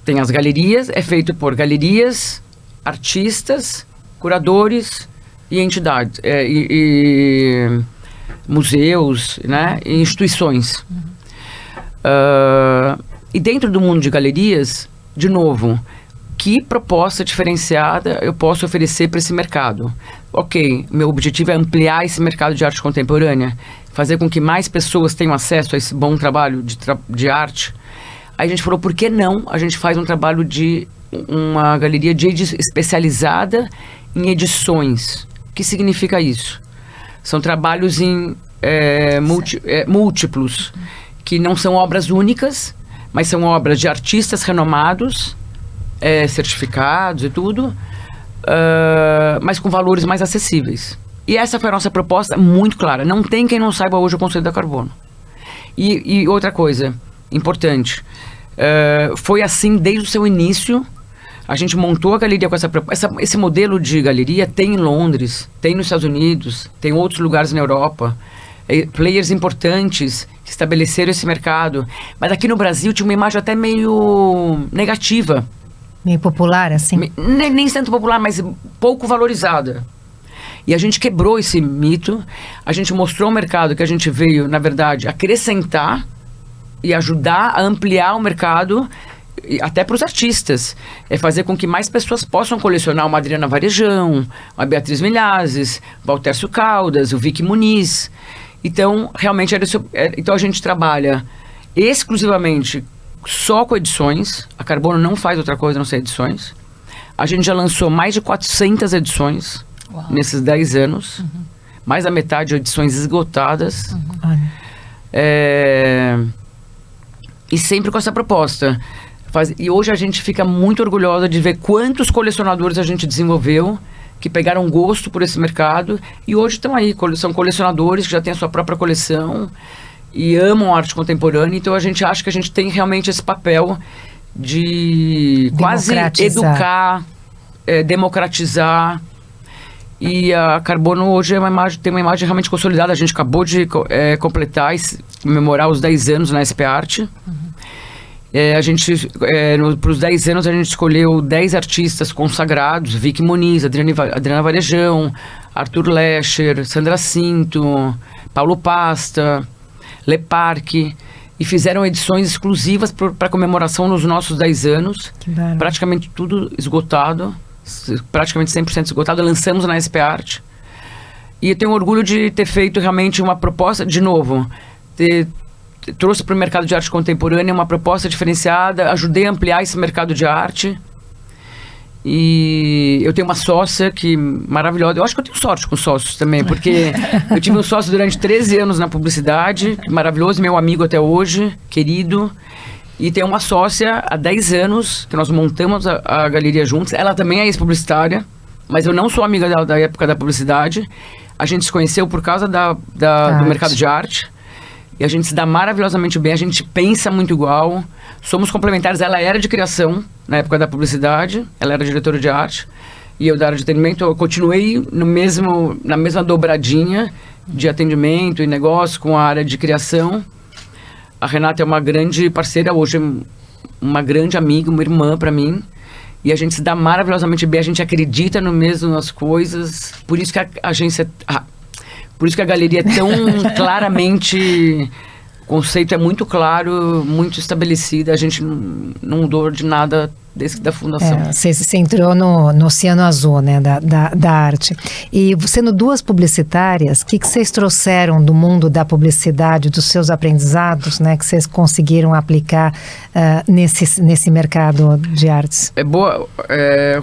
tem as galerias, é feito por galerias, artistas, curadores e entidades, e museus, né, e instituições. E dentro do mundo de galerias, de novo, que proposta diferenciada eu posso oferecer para esse mercado? Ok, meu objetivo é ampliar esse mercado de arte contemporânea, fazer com que mais pessoas tenham acesso a esse bom trabalho de arte. Aí a gente falou, por que não a gente faz um trabalho de uma galeria especializada em edições? O que significa isso? São trabalhos múltiplos, que não são obras únicas, mas são obras de artistas renomados, certificados e tudo, mas com valores mais acessíveis. E essa foi a nossa proposta muito clara. Não tem quem não saiba hoje o conceito da Carbono. E outra coisa importante, foi assim desde o seu início. A gente montou a galeria com esse modelo de galeria tem em Londres, tem nos Estados Unidos, tem outros lugares na Europa, players importantes que estabeleceram esse mercado, mas aqui no Brasil tinha uma imagem até meio negativa, meio popular, assim? Nem tanto popular, mas pouco valorizada. E a gente quebrou esse mito, a gente mostrou ao mercado que a gente veio, na verdade, acrescentar e ajudar a ampliar o mercado, até para os artistas. Fazer com que mais pessoas possam colecionar uma Adriana Varejão, a Beatriz Milhazes, o Valtércio Caldas, o Vicky Muniz. Então, realmente, então a gente trabalha exclusivamente só com edições. A Carbono não faz outra coisa, não ser edições. A gente já lançou mais de 400 edições. Uau. Nesses 10 anos. Mais da metade de edições esgotadas. E sempre com essa proposta. E hoje a gente fica muito orgulhosa de ver quantos colecionadores a gente desenvolveu, que pegaram gosto por esse mercado, e hoje estão aí, são colecionadores que já têm a sua própria coleção e amam a arte contemporânea. Então a gente acha que a gente tem realmente esse papel de quase educar, democratizar. E a Carbono hoje tem uma imagem realmente consolidada. A gente acabou de completar e comemorar os 10 anos na SP Arte. Para os 10 anos, a gente escolheu 10 artistas consagrados: Vicky Muniz, Adriana Varejão, Arthur Lescher, Sandra Cinto, Paulo Pasta, Le Parque, e fizeram edições exclusivas para comemoração nos nossos 10 anos. Praticamente tudo esgotado, praticamente 100% esgotado. Lançamos na SP Arte. E eu tenho orgulho de ter feito realmente uma proposta, de novo, ter trouxe para o mercado de arte contemporânea uma proposta diferenciada, ajudei a ampliar esse mercado de arte. E eu tenho uma sócia que maravilhosa. Eu acho que eu tenho sorte com sócios também, porque eu tive um sócio durante 13 anos na publicidade, maravilhoso, meu amigo até hoje, querido. E tem uma sócia há 10 anos, que nós montamos a galeria juntos. Ela também é ex-publicitária, mas eu não sou amiga dela da época da publicidade. A gente se conheceu por causa do mercado de arte. E a gente se dá maravilhosamente bem, a gente pensa muito igual, somos complementares. Ela era de criação na época da publicidade, ela era diretora de arte, e eu da área de atendimento. Eu continuei na mesma dobradinha de atendimento e negócio com a área de criação. A Renata é uma grande parceira hoje, uma grande amiga, uma irmã para mim, e a gente se dá maravilhosamente bem, a gente acredita no mesmo nas coisas, por isso que a agência... Por isso que a galeria é tão claramente... O conceito é muito claro, muito estabelecido. A gente não mudou de nada desde da fundação. Você entrou no Oceano Azul, né, da arte. E sendo duas publicitárias, o que vocês trouxeram do mundo da publicidade, dos seus aprendizados, né, que vocês conseguiram aplicar nesse mercado de artes? É boa,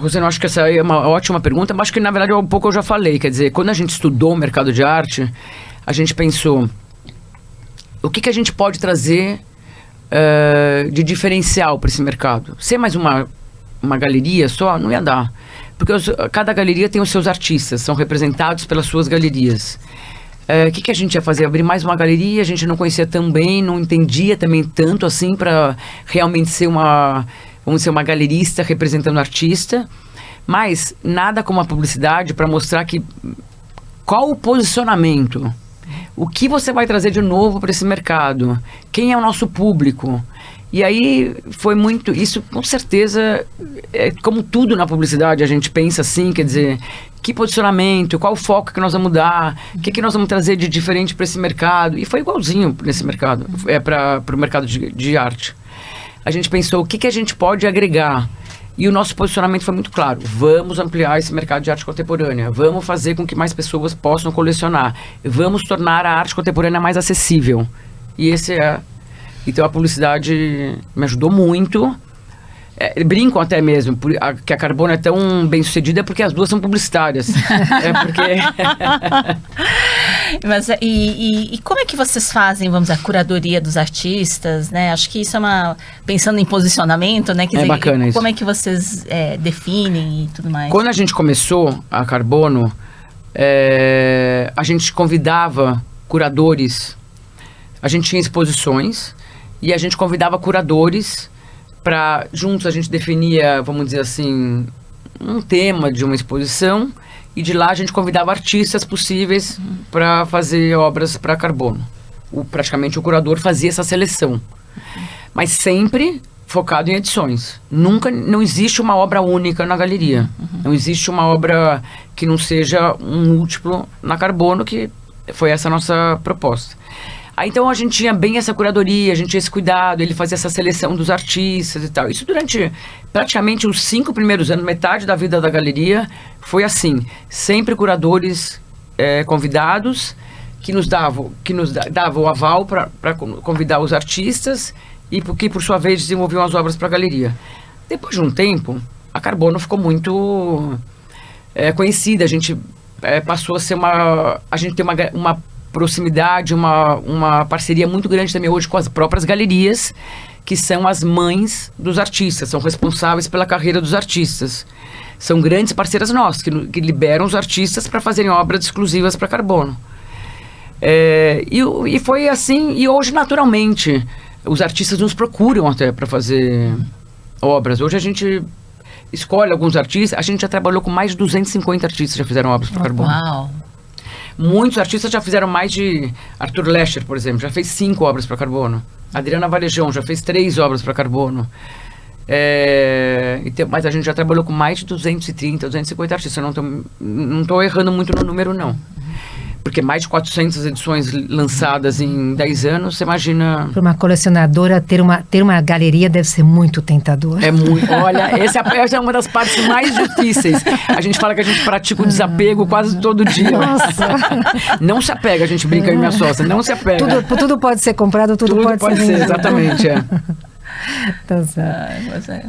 Rosana, eu acho que essa aí é uma ótima pergunta, mas acho que na verdade um pouco eu já falei. Quer dizer, quando a gente estudou o mercado de arte, a gente pensou... O que a gente pode trazer de diferencial para esse mercado? Ser mais uma galeria só não ia dar. Porque cada galeria tem os seus artistas, são representados pelas suas galerias. O que a gente ia fazer? Abrir mais uma galeria, a gente não conhecia tão bem, não entendia também tanto assim para realmente ser uma galerista representando artista. Mas nada como a publicidade para mostrar qual o posicionamento. O que você vai trazer de novo para esse mercado? Quem é o nosso público? E aí foi muito... Isso, com certeza, como tudo na publicidade, a gente pensa assim, quer dizer, que posicionamento, qual o foco que nós vamos dar, o que nós vamos trazer de diferente para esse mercado? E foi igualzinho nesse mercado, para o mercado de arte. A gente pensou, o que a gente pode agregar? E o nosso posicionamento foi muito claro. Vamos ampliar esse mercado de arte contemporânea. Vamos fazer com que mais pessoas possam colecionar. Vamos tornar a arte contemporânea mais acessível. E esse é... Então a publicidade me ajudou muito. Brincam até mesmo que a Carbono é tão bem sucedida porque as duas são publicitárias. Mas e como é que vocês fazem, vamos dizer, a curadoria dos artistas, né? Acho que isso é pensando em posicionamento, né? Quer dizer, bacana isso. Como é que vocês definem e tudo mais? Quando a gente começou a Carbono, a gente convidava curadores, a gente tinha exposições e a gente convidava curadores para, juntos a gente definia, vamos dizer assim, um tema de uma exposição, e de lá a gente convidava artistas possíveis para fazer obras para Carbono. Praticamente o curador fazia essa seleção. Mas sempre focado em edições. Não existe uma obra única na galeria. Não existe uma obra que não seja um múltiplo na Carbono, que foi essa a nossa proposta. Então a gente tinha bem essa curadoria, a gente tinha esse cuidado, ele fazia essa seleção dos artistas e tal. Isso durante praticamente os 5 primeiros anos, metade da vida da galeria, foi assim. Sempre curadores convidados que nos davam o aval para convidar os artistas e que, por sua vez, desenvolviam as obras para a galeria. Depois de um tempo, a Carbono ficou muito conhecida. A gente passou a ser a gente tem uma proximidade, uma parceria muito grande também hoje com as próprias galerias, que são as mães dos artistas, são responsáveis pela carreira dos artistas. São grandes parceiras nossas, que liberam os artistas para fazerem obras exclusivas para Carbono. E foi assim, e hoje, naturalmente, os artistas nos procuram até para fazer obras. Hoje a gente escolhe alguns artistas, a gente já trabalhou com mais de 250 artistas que já fizeram obras para Carbono. Uau! Muitos artistas já fizeram mais de... Arthur Lescher, por exemplo, já fez 5 obras para Carbono. Adriana Varejão já fez 3 obras para Carbono. Mas a gente já trabalhou com mais de 230, 250 artistas. Eu não estou errando muito no número, não. Porque mais de 400 edições lançadas em 10 anos, você imagina... Para uma colecionadora, ter uma galeria deve ser muito tentador. É muito. Olha, essa é uma das partes mais difíceis. A gente fala que a gente pratica o desapego quase todo dia. Nossa. Não se apega, a gente brinca aí, minha sócia, não se apega. Tudo pode ser comprado, tudo pode ser vendido. Exatamente, Tá certo. Mas é.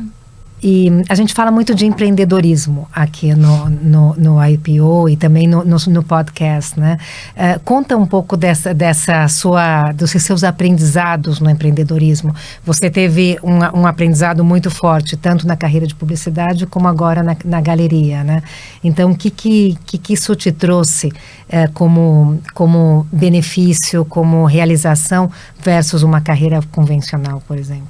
E a gente fala muito de empreendedorismo aqui no IPO e também no podcast, né? Conta um pouco dos seus aprendizados no empreendedorismo. Você teve um aprendizado muito forte, tanto na carreira de publicidade como agora na galeria, né? Então, o que isso te trouxe como benefício, como realização versus uma carreira convencional, por exemplo?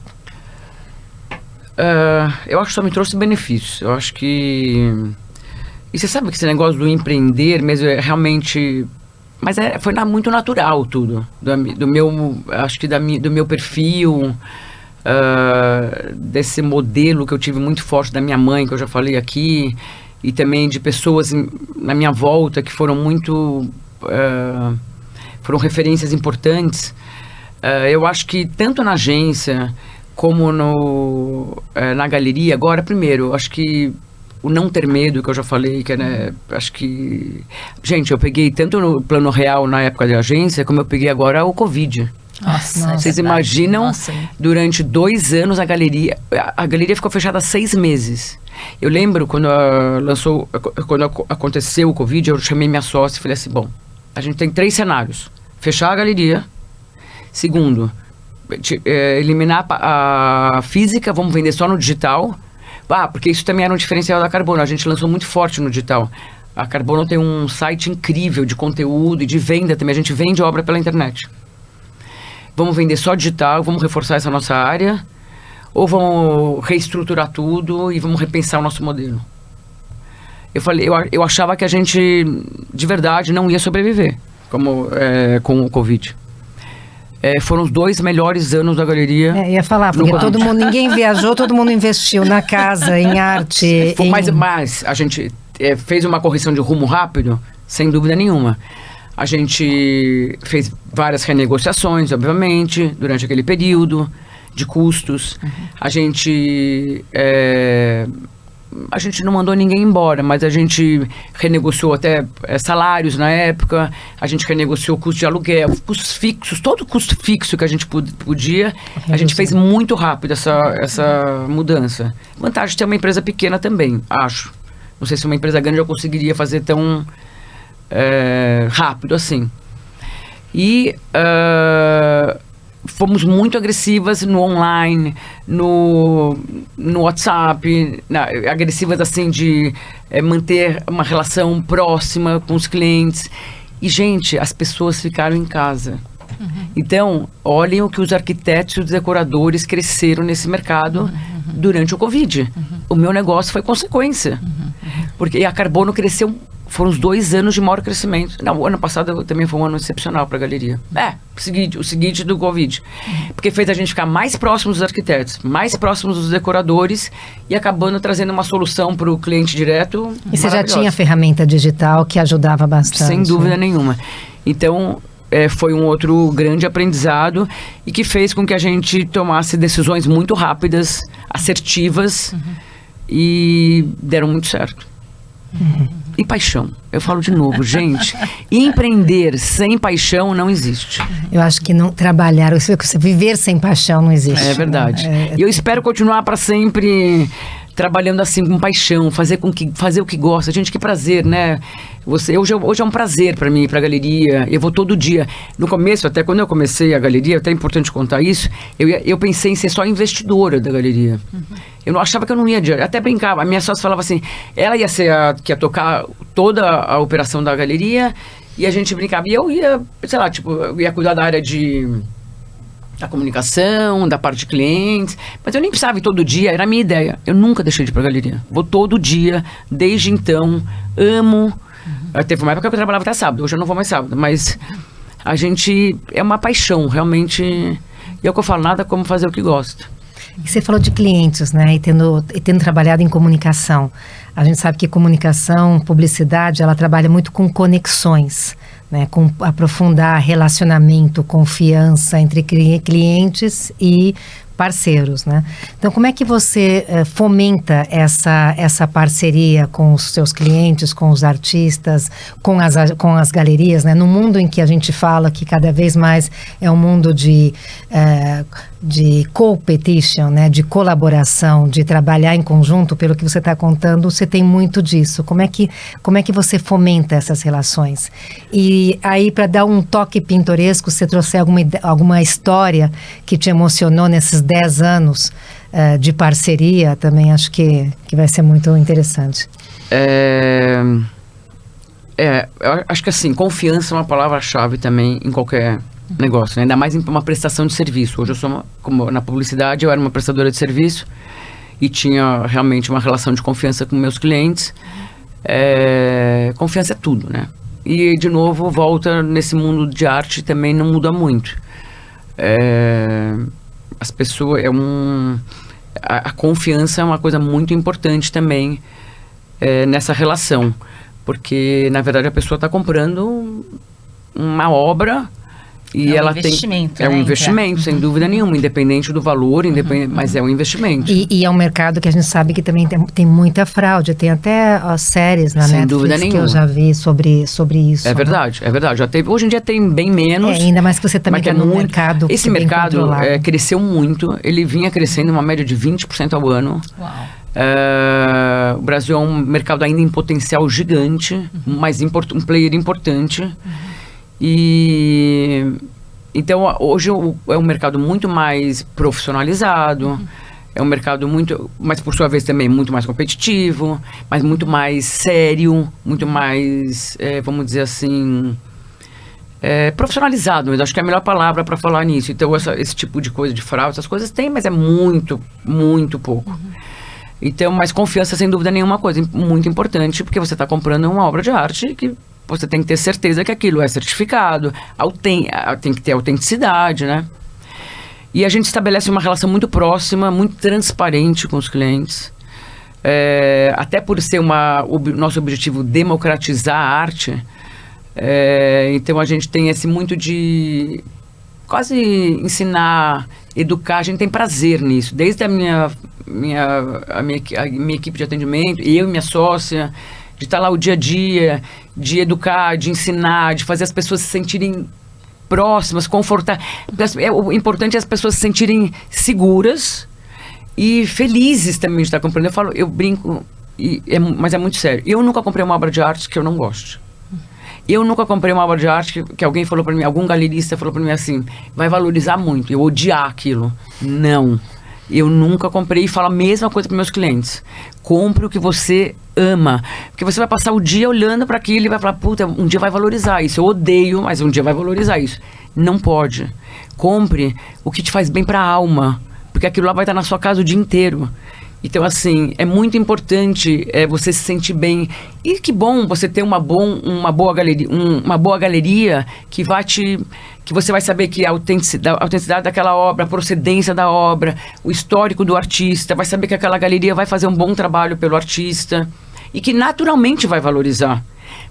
Eu acho que só me trouxe benefícios. Eu acho que... E você sabe que esse negócio do empreender mesmo é realmente... Mas foi muito natural tudo. Do meu perfil, desse modelo que eu tive muito forte da minha mãe, que eu já falei aqui, e também de pessoas na minha volta que foram foram referências importantes. Eu acho que tanto na agência... como na galeria, agora, primeiro, acho que o não ter medo, que eu já falei, que acho que... Gente, eu peguei tanto no plano real na época da agência, como eu peguei agora o Covid. Nossa, vocês imaginam, durante 2 anos a galeria ficou fechada 6 meses. Eu lembro quando aconteceu o Covid, eu chamei minha sócia e falei assim, bom, a gente tem 3 cenários. Fechar a galeria. Segundo... eliminar a física, vamos vender só no digital. Porque isso também era um diferencial da Carbono. A gente lançou muito forte no digital. A Carbono tem um site incrível de conteúdo e de venda também. A gente vende obra pela internet. Vamos vender só digital, vamos reforçar essa nossa área, ou vamos reestruturar tudo e vamos repensar o nosso modelo. Eu achava que a gente, de verdade, não ia sobreviver com o Covid. Foram os 2 melhores anos da galeria. Ia falar, porque ninguém viajou, todo mundo investiu na casa, em arte. Mas a gente fez uma correção de rumo rápido, sem dúvida nenhuma. A gente fez várias renegociações, obviamente, durante aquele período, de custos. A gente não mandou ninguém embora, mas a gente renegociou até salários na época, a gente renegociou custo de aluguel, custos fixos, todo custo fixo que a gente podia, a gente fez muito rápido essa mudança. Vantagem de ter uma empresa pequena também, acho. Não sei se uma empresa grande eu conseguiria fazer tão rápido assim. E... fomos muito agressivas no online, no WhatsApp, agressivas assim de manter uma relação próxima com os clientes. E, gente, as pessoas ficaram em casa. Então, olhem o que os arquitetos e os decoradores cresceram nesse mercado durante o Covid. O meu negócio foi consequência. Porque a Carbono cresceu... Foram os 2 anos de maior crescimento. O ano passado também foi um ano excepcional para a galeria. O seguinte do Covid. Porque fez a gente ficar mais próximos dos arquitetos, mais próximos dos decoradores e acabando trazendo uma solução para o cliente direto. E você já tinha ferramenta digital que ajudava bastante. Sem dúvida nenhuma. Então, foi um outro grande aprendizado e que fez com que a gente tomasse decisões muito rápidas, assertivas e deram muito certo. E paixão. Eu falo de novo, gente, empreender sem paixão não existe. Eu acho que não trabalhar, viver sem paixão não existe. É verdade. E eu espero continuar para sempre trabalhando assim com paixão, fazer o que gosta. Gente, que prazer, né? Hoje é um prazer para mim ir para a galeria. Eu vou todo dia. No começo, até quando eu comecei a galeria, até é importante contar isso, eu pensei em ser só investidora da galeria. Eu não achava que eu não ia adiante. Até brincava. A minha sócia falava assim, ela ia ser que ia tocar toda a operação da galeria e a gente brincava. E eu ia, sei lá, eu ia cuidar da área da comunicação, da parte de clientes, mas eu nem precisava ir todo dia, era a minha ideia. Eu nunca deixei de ir pra galeria. Vou todo dia, desde então, amo. Teve uma época que eu trabalhava até sábado, hoje eu não vou mais sábado, mas a gente, é uma paixão, realmente, e é o que eu falo, nada como fazer o que gosta. E você falou de clientes, né, e tendo trabalhado em comunicação. A gente sabe que comunicação, publicidade, ela trabalha muito com conexões, né, com aprofundar relacionamento, confiança entre clientes e parceiros, né? Então, como é que você fomenta essa parceria com os seus clientes, com os artistas, com as galerias, né? No mundo em que a gente fala que cada vez mais é um mundo de competition, né? De colaboração, de trabalhar em conjunto, pelo que você está contando, você tem muito disso. Como é que você fomenta essas relações? E aí, para dar um toque pintoresco, você trouxe alguma história que te emocionou nesses 10 anos de parceria, também acho que vai ser muito interessante. Eu acho que assim, confiança é uma palavra-chave também em qualquer negócio, né? Ainda mais em uma prestação de serviço. Hoje eu sou, como na publicidade, eu era uma prestadora de serviço e tinha realmente uma relação de confiança com meus clientes. Confiança é tudo, né? E, de novo, volta nesse mundo de arte também não muda muito. As pessoas, a confiança é uma coisa muito importante também nessa relação, porque na verdade a pessoa está comprando uma obra e ela investimento, é um né? investimento, sem dúvida nenhuma, independente do valor, mas é um investimento. E é um mercado que a gente sabe que também tem muita fraude, tem até séries na sem dúvida Netflix que nenhuma. eu já vi sobre isso. É verdade, é verdade. Hoje em dia tem bem menos. Ainda mais que você também está no mercado. Esse mercado cresceu muito, ele vinha crescendo uma média de 20% ao ano. Uau. O Brasil é um mercado ainda em potencial gigante, mas um player importante. E então hoje é um mercado muito mais profissionalizado, é um mercado mas por sua vez também muito mais competitivo, mas muito mais sério, muito mais, vamos dizer assim, profissionalizado. Mas acho que é a melhor palavra para falar nisso. Então esse tipo de coisa de fraude, essas coisas tem, mas é muito, muito pouco. Então, mas confiança sem dúvida nenhuma coisa muito importante, porque você está comprando uma obra de arte que você tem que ter certeza que aquilo é certificado, tem que ter autenticidade, né? E a gente estabelece uma relação muito próxima, muito transparente com os clientes. Até por ser nosso objetivo democratizar a arte, então a gente tem esse muito de quase ensinar, educar, a gente tem prazer nisso. Desde a minha equipe de atendimento, eu e minha sócia, de estar lá o dia a dia, de educar, de ensinar, de fazer as pessoas se sentirem próximas, confortáveis. O importante é as pessoas se sentirem seguras e felizes também de estar comprando. Eu brinco, mas é muito sério. Eu nunca comprei uma obra de arte que eu não goste. Eu nunca comprei uma obra de arte que alguém falou para mim, algum galerista falou para mim assim, vai valorizar muito, eu odiar aquilo. Não. Eu nunca comprei e falo a mesma coisa para meus clientes. Compre o que você ama. Porque você vai passar o dia olhando para aquilo e vai falar, puta, um dia vai valorizar isso. Eu odeio, mas um dia vai valorizar isso. Não pode. Compre o que te faz bem para a alma. Porque aquilo lá vai estar na sua casa o dia inteiro. Então, assim, é muito importante você se sentir bem. E que bom você ter uma boa galeria que você vai saber que a autenticidade daquela obra, a procedência da obra, o histórico do artista, vai saber que aquela galeria vai fazer um bom trabalho pelo artista e que naturalmente vai valorizar.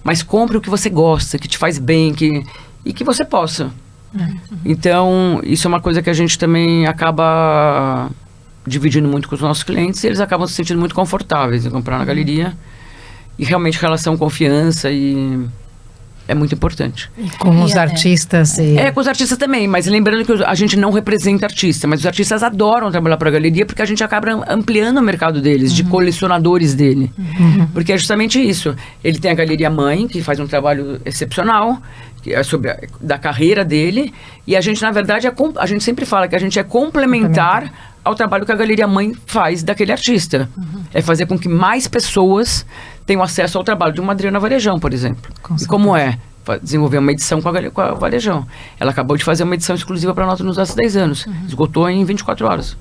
Mas compre o que você gosta, que te faz bem, e que você possa. Então, isso é uma coisa que a gente também acaba dividindo muito com os nossos clientes, e eles acabam se sentindo muito confortáveis em comprar na galeria. E realmente relação, confiança é muito importante. E com os artistas? Com os artistas também, mas lembrando que a gente não representa artista, mas os artistas adoram trabalhar para a galeria porque a gente acaba ampliando o mercado deles, de colecionadores dele. Porque é justamente isso. Ele tem a galeria mãe, que faz um trabalho excepcional, que é da carreira dele, e a gente, na verdade, a gente sempre fala que a gente é complementar ao trabalho que a galeria mãe faz daquele artista. É fazer com que mais pessoas tenham acesso ao trabalho de uma Adriana Varejão, por exemplo. E como desenvolver uma edição com a Varejão. Ela acabou de fazer uma edição exclusiva para nós nos nossos 10 anos. Esgotou em 24 horas.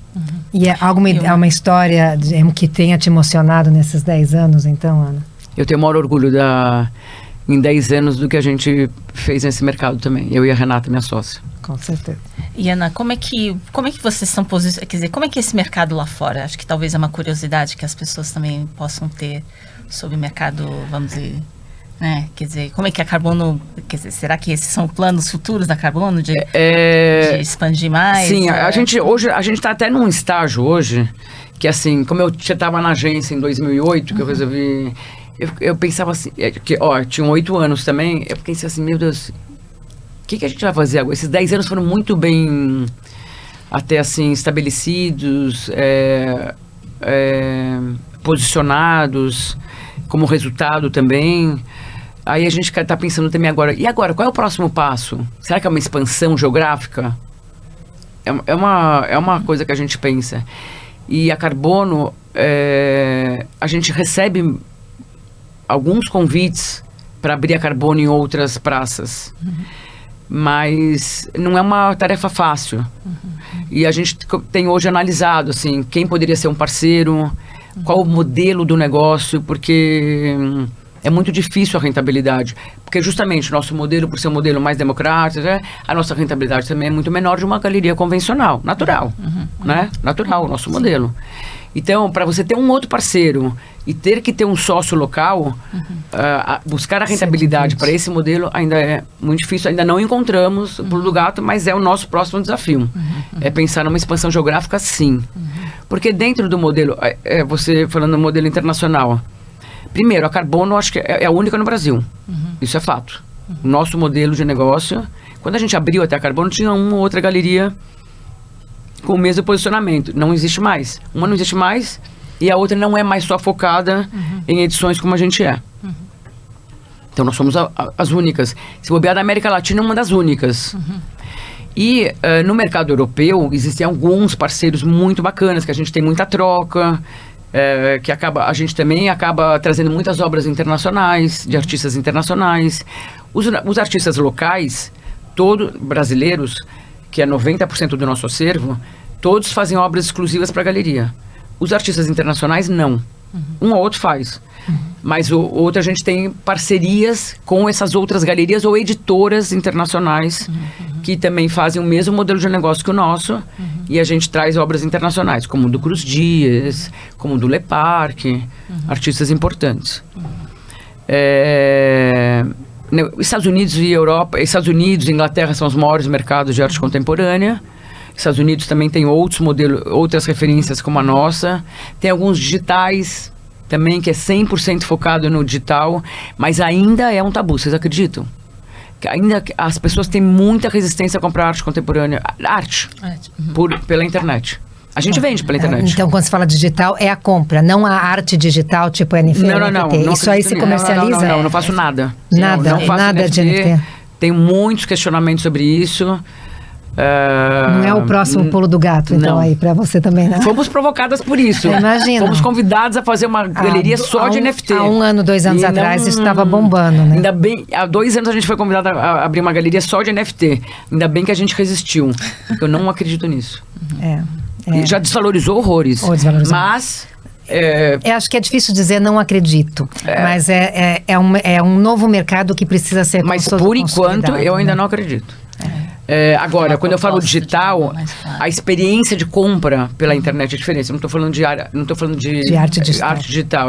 E é uma história que tenha te emocionado nesses 10 anos, então, Ana? Eu tenho o maior orgulho em 10 anos do que a gente fez nesse mercado também. Eu e a Renata, minha sócia. Com certeza. E Ana, como é que vocês estão posicionados? Quer dizer, como é que é esse mercado lá fora? Acho que talvez é uma curiosidade que as pessoas também possam ter sobre o mercado, vamos dizer, Quer dizer, como é que a Carbono... Quer dizer, será que esses são planos futuros da Carbono de expandir mais? Sim, a gente está até num estágio hoje que, assim, como eu estava na agência em 2008, que eu resolvi... Eu pensava assim, tinha 8 anos também, eu pensei assim, meu Deus, o que a gente vai fazer agora? Esses 10 anos foram muito bem, até assim, estabelecidos, posicionados, como resultado também. Aí a gente está pensando também agora, e agora, qual é o próximo passo? Será que é uma expansão geográfica? É uma coisa que a gente pensa. E a Carbono, a gente recebe alguns convites para abrir a Carbono em outras praças. Mas não é uma tarefa fácil. E a gente tem hoje analisado, assim, quem poderia ser um parceiro, qual o modelo do negócio, porque é muito difícil a rentabilidade. Porque justamente o nosso modelo, por ser um modelo mais democrático, a nossa rentabilidade também é muito menor de uma galeria convencional, natural, né? Natural, o nosso modelo. Então, para você ter um outro parceiro e ter que ter um sócio local, buscar a rentabilidade para esse modelo ainda é muito difícil. Ainda não encontramos o pulo do gato, mas é o nosso próximo desafio. É pensar numa expansão geográfica, sim. Porque dentro do modelo, você falando do modelo internacional, primeiro, a Carbono acho que é a única no Brasil. Isso é fato. O nosso modelo de negócio, quando a gente abriu até a Carbono, tinha uma ou outra galeria com o mesmo posicionamento. Não existe mais. Uma não existe mais e a outra não é mais só focada em edições como a gente é. Então nós somos as únicas. Se bobear da América Latina, é uma das únicas. E no mercado europeu existem alguns parceiros muito bacanas, que a gente tem muita troca, que a gente também acaba trazendo muitas obras internacionais, de artistas internacionais. Os artistas locais, todos brasileiros, que é 90% do nosso acervo, todos fazem obras exclusivas para a galeria. Os artistas internacionais, não. Um ou outro faz. Mas o outro, a gente tem parcerias com essas outras galerias ou editoras internacionais que também fazem o mesmo modelo de negócio que o nosso, e a gente traz obras internacionais, como o do Cruz Dias, como o do Le Parc, artistas importantes. Estados Unidos e Europa, Estados Unidos e Inglaterra são os maiores mercados de arte contemporânea. Estados Unidos também tem outros modelos, outras referências como a nossa. Tem alguns digitais também, que é 100% focado no digital, mas ainda é um tabu, vocês acreditam? Que ainda as pessoas têm muita resistência a comprar arte contemporânea, pela internet. A gente vende pela internet. Então, quando se fala digital, é a compra, não a arte digital, tipo NFT. Não. Isso aí se comercializa? Não faço nada. Nada, não faço nada NFT, de NFT. Tenho muitos questionamentos sobre isso. Não é o próximo pulo do gato, então, aí, pra você também, né? Fomos provocadas por isso. Imagina. Fomos convidados a fazer uma galeria só de NFT. Há 1 ano, 2 anos atrás, isso estava bombando, né? Ainda bem, há 2 anos a gente foi convidada a abrir uma galeria só de NFT. Ainda bem que a gente resistiu. Eu não acredito nisso. Já desvalorizou horrores. Mas... acho que é difícil dizer não acredito, mas é um novo mercado que precisa ser Mas por enquanto eu ainda não acredito. Agora, quando eu falo digital, a experiência de compra pela internet é diferente. Eu não estou falando de arte digital. Arte digital,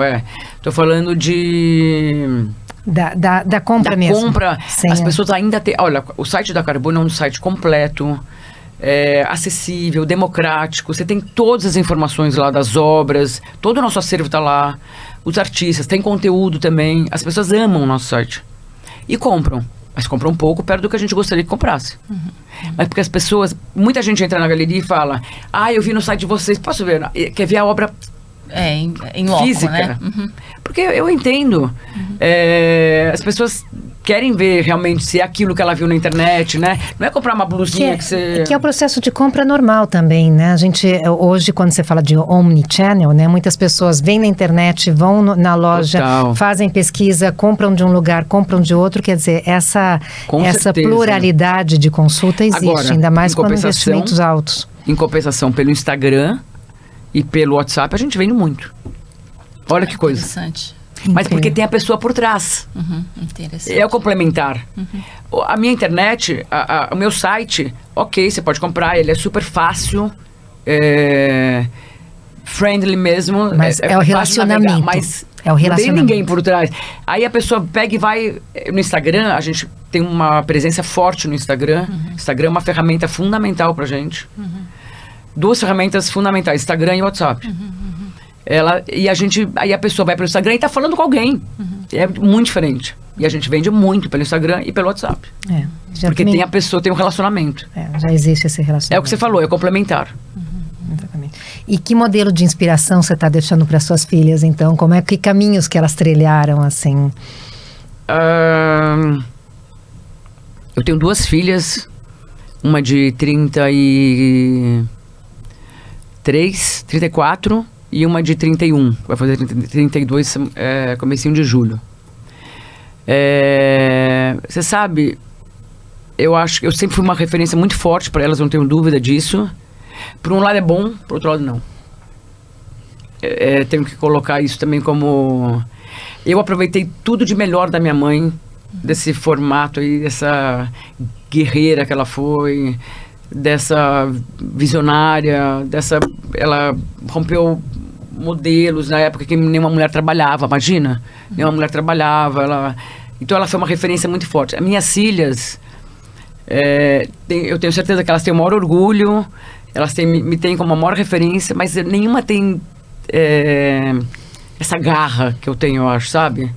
Estou falando de... Da compra mesmo. Compra, as pessoas ainda têm... Olha, o site da Carbono é um site completo, acessível, democrático. Você tem todas as informações lá das obras, todo o nosso acervo está lá. Os artistas, tem conteúdo também. As pessoas amam o nosso site. E compram. Mas compram um pouco perto do que a gente gostaria que comprasse. Mas porque as pessoas... Muita gente entra na galeria e fala: eu vi no site de vocês, posso ver? Quer ver a obra em loco, física, né? Porque eu entendo. As pessoas querem ver realmente se é aquilo que ela viu na internet, né? Não é comprar uma blusinha que você... Que é o processo de compra normal também, né? A gente, hoje, quando você fala de omnichannel, né? Muitas pessoas vêm na internet, vão na loja, fazem pesquisa, compram de um lugar, compram de outro. Quer dizer, essa pluralidade de consulta existe. Agora, ainda mais quando investimentos altos. Em compensação, pelo Instagram e pelo WhatsApp, a gente vende muito. Olha que coisa. Interessante. Mas porque tem a pessoa por trás. Interessante. É o complementar. A minha internet, o meu site, ok, você pode comprar, ele é super fácil, friendly mesmo. Mas é o relacionamento. Mas É o relacionamento. Não tem ninguém por trás. Aí a pessoa pega e vai no Instagram, a gente tem uma presença forte no Instagram. Instagram é uma ferramenta fundamental pra gente. 2 ferramentas fundamentais, Instagram e WhatsApp. Aí a pessoa vai pro Instagram e tá falando com alguém. É muito diferente. E a gente vende muito pelo Instagram e pelo WhatsApp. Porque tem a pessoa, tem um relacionamento. Já existe esse relacionamento. É o que você falou, é complementar. Exatamente. E que modelo de inspiração você está deixando para suas filhas, então? Que caminhos que elas trilharam, assim? Eu tenho 2 filhas, uma de 34 e uma de 31. Vai fazer 32 comecinho de julho. Você sabe, eu acho que eu sempre fui uma referência muito forte para elas, não tenho dúvida disso. Por um lado é bom, por outro lado não. Tenho que colocar isso também como... Eu aproveitei tudo de melhor da minha mãe, desse formato aí, dessa guerreira que ela foi, dessa visionária, ela rompeu modelos na época que nenhuma mulher trabalhava, imagina? Nenhuma mulher trabalhava, então ela foi uma referência muito forte. As minhas filhas, eu tenho certeza que elas têm o maior orgulho, elas me têm como a maior referência, mas nenhuma tem essa garra que eu tenho, eu acho, sabe?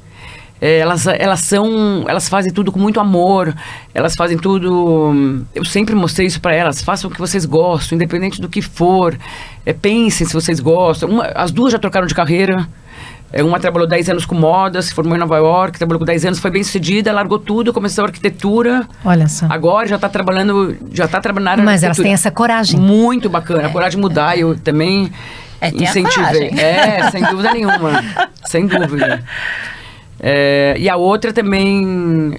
Elas fazem tudo com muito amor, elas fazem tudo... Eu sempre mostrei isso para elas, façam o que vocês gostam, independente do que for, pensem se vocês gostam. As 2 já trocaram de carreira, uma trabalhou 10 anos com moda, se formou em Nova York, trabalhou com 10 anos, foi bem sucedida, largou tudo, começou arquitetura. Olha só. Agora já está trabalhando na arquitetura. Mas elas têm essa coragem. Muito bacana, a coragem de mudar, eu também incentivei. Sem dúvida nenhuma, sem dúvida. E a outra também,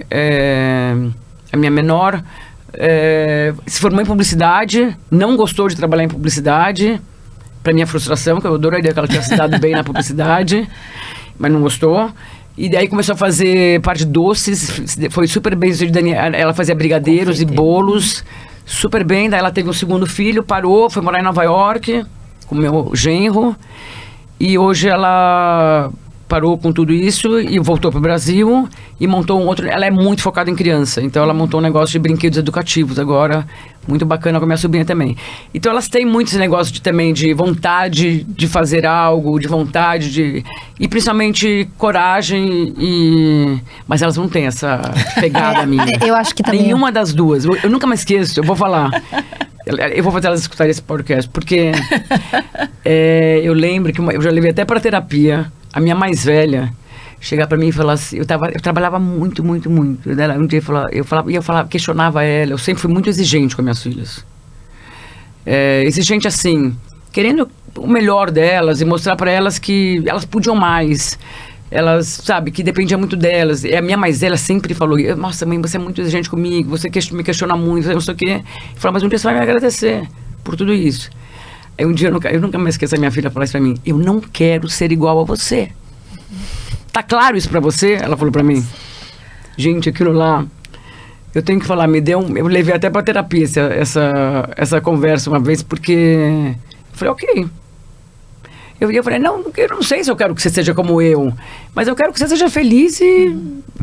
a minha menor, se formou em publicidade, não gostou de trabalhar em publicidade, para minha frustração, que eu adoro a ideia que ela tinha se dado bem na publicidade, mas não gostou. E daí começou a fazer parte de doces, foi super bem sucedida. Ela fazia brigadeiros e bolos, super bem. Daí ela teve um segundo filho, parou, foi morar em Nova York com meu genro. E hoje ela parou com tudo isso e voltou para o Brasil e montou um outro... Ela é muito focada em criança, então ela montou um negócio de brinquedos educativos agora, muito bacana, com a minha sobrinha também. Então elas têm muito esse negócio também de vontade de fazer algo, de vontade de... E principalmente coragem Mas elas não têm essa pegada minha. Eu acho que também... Nenhuma das 2. Eu nunca me esqueço, eu vou falar. Eu vou fazer elas escutarem esse podcast, porque eu lembro que eu já levei até para terapia a minha mais velha chegar para mim e falar assim, eu trabalhava muito. Um dia eu questionava ela, eu sempre fui muito exigente com as minhas filhas. Exigente assim, querendo o melhor delas e mostrar para elas que elas podiam mais. Elas, sabe, que dependia muito delas. E a minha mais velha sempre falou, nossa mãe, você é muito exigente comigo, você me questiona muito, não sei o quê. Eu falava, mas um dia você vai me agradecer por tudo isso. Aí um dia, eu nunca mais esqueço a minha filha falar isso pra mim, eu não quero ser igual a você. Tá claro isso pra você? Ela falou pra mim. Gente, aquilo lá, eu tenho que falar, eu levei até pra terapia essa conversa uma vez, porque eu falei, ok. Eu falei, eu não sei se eu quero que você seja como eu, mas eu quero que você seja feliz e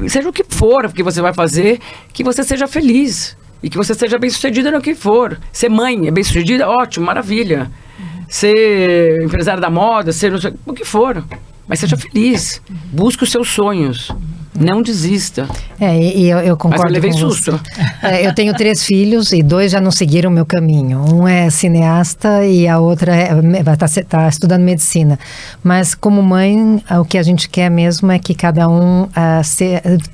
seja o que for que você vai fazer, que você seja feliz. E que você seja bem-sucedida no que for. Ser mãe é bem-sucedida, ótimo, maravilha. Ser empresária da moda, ser o que for. Mas seja feliz. Busque os seus sonhos. Não desista. E eu concordo. Mas eu levei com susto. Eu tenho 3 filhos e 2 já não seguiram o meu caminho. Um é cineasta e a outra está estudando medicina. Mas como mãe, o que a gente quer mesmo é que cada um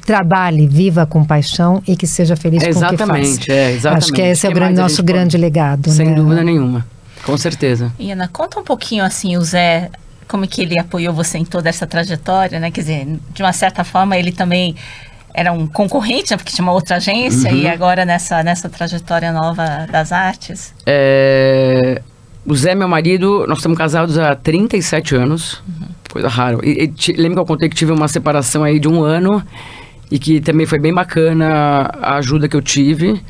trabalhe, viva com paixão e que seja feliz com o que faz. Exatamente. Acho que esse é o nosso grande legado. Sem dúvida nenhuma. Com certeza. E Ana, conta um pouquinho assim, o Zé, como que ele apoiou você em toda essa trajetória, né? Quer dizer, de uma certa forma ele também era um concorrente, né? Porque tinha uma outra agência e agora nessa trajetória nova das artes. O Zé, meu marido, nós estamos casados há 37 anos, coisa rara. Lembra que eu contei que tive uma separação aí de 1 ano e que também foi bem bacana a ajuda que eu tive.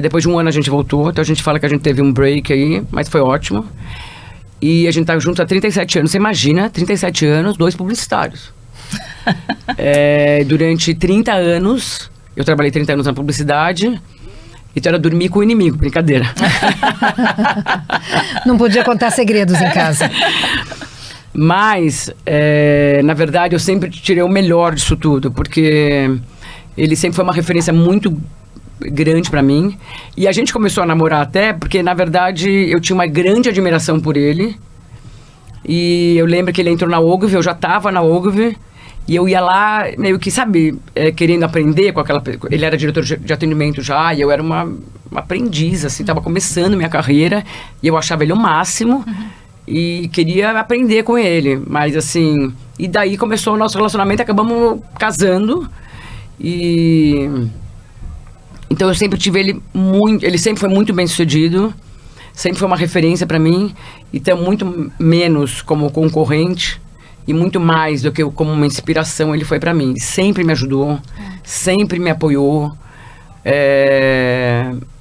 Depois de 1 ano a gente voltou, então a gente fala que a gente teve um break aí, mas foi ótimo. E a gente tá junto há 37 anos. Você imagina, 37 anos, 2 publicitários. Durante 30 anos, eu trabalhei 30 anos na publicidade, então era dormir com o inimigo, brincadeira. Não podia contar segredos em casa. Mas, na verdade, eu sempre tirei o melhor disso tudo, porque ele sempre foi uma referência muito grande pra mim. E a gente começou a namorar até porque, na verdade, eu tinha uma grande admiração por ele. E eu lembro que ele entrou na Ogilvy, eu já tava na Ogilvy. E eu ia lá, meio que, sabe, querendo aprender com aquela... Ele era diretor de atendimento já, e eu era uma aprendiz, assim, tava começando minha carreira. E eu achava ele o máximo. E queria aprender com ele. Mas, assim... E daí começou o nosso relacionamento, acabamos casando. E... Então eu sempre tive ele muito... Ele sempre foi muito bem sucedido. Sempre foi uma referência pra mim. Então, muito menos como concorrente. E muito mais do que como uma inspiração ele foi pra mim. Sempre me ajudou, sempre me apoiou.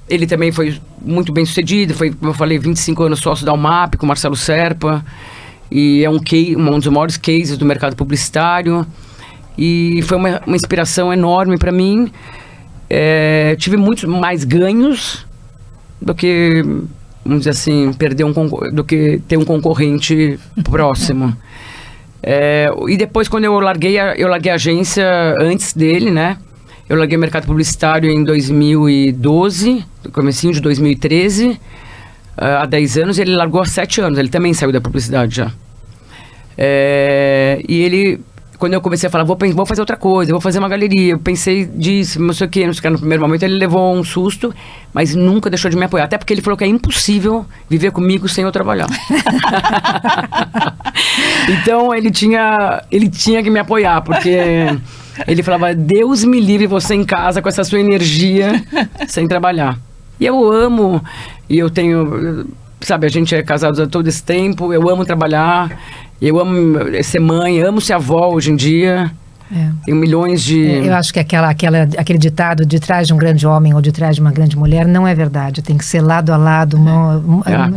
Ele também foi muito bem sucedido, foi, como eu falei, 25 anos sócio da UMAP, com o Marcelo Serpa. E é um dos maiores cases do mercado publicitário. E foi uma inspiração enorme pra mim. Tive muitos mais ganhos do que, vamos dizer assim, do que ter um concorrente próximo. E depois, quando eu larguei a agência antes dele, né? Eu larguei o mercado publicitário em 2012, comecinho de 2013, há 10 anos, e ele largou há 7 anos, ele também saiu da publicidade já. E ele, quando eu comecei a falar, vou fazer outra coisa, vou fazer uma galeria, eu pensei disso, não sei o que, no primeiro momento ele levou um susto, mas nunca deixou de me apoiar, até porque ele falou que é impossível viver comigo sem eu trabalhar. Então ele tinha que me apoiar, porque ele falava, Deus me livre você em casa com essa sua energia sem trabalhar. E eu amo, e eu tenho, sabe, a gente é casado há todo esse tempo, eu amo trabalhar, eu amo ser mãe, amo ser avó hoje em dia. Tenho milhões de... Eu acho que aquele ditado de trás de um grande homem ou de trás de uma grande mulher não é verdade. Tem que ser lado a lado,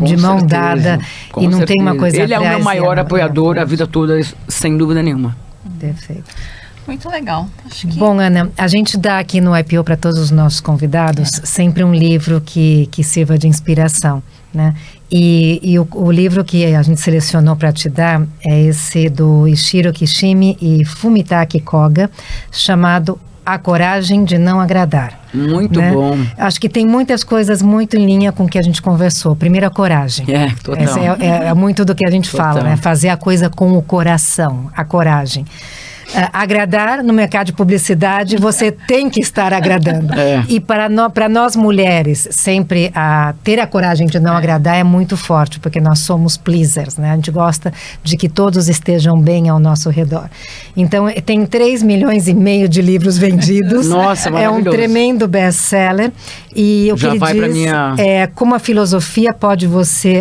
de mão dada. E não tem uma coisa atrás. Ele é o meu maior apoiador a vida toda, sem dúvida nenhuma. Perfeito. Muito legal. Acho que... Bom, Ana, a gente dá aqui no IPO para todos os nossos convidados sempre um livro que sirva de inspiração, né? E o livro que a gente selecionou para te dar é esse do Ishiro Kishimi e Fumitake Koga, chamado A Coragem de Não Agradar. Muito bom. Acho que tem muitas coisas muito em linha com o que a gente conversou. Primeiro, a coragem. Total. Essa é muito do que a gente fala, né? Fazer a coisa com o coração, a coragem. Agradar no mercado de publicidade, você tem que estar agradando. E para nós mulheres, sempre ter a coragem de não agradar é muito forte, porque nós somos pleasers, né? A gente gosta de que todos estejam bem ao nosso redor. Então, tem 3,5 milhões de livros vendidos. Nossa, maravilhoso. É um tremendo best-seller. E o que ele diz é como a filosofia pode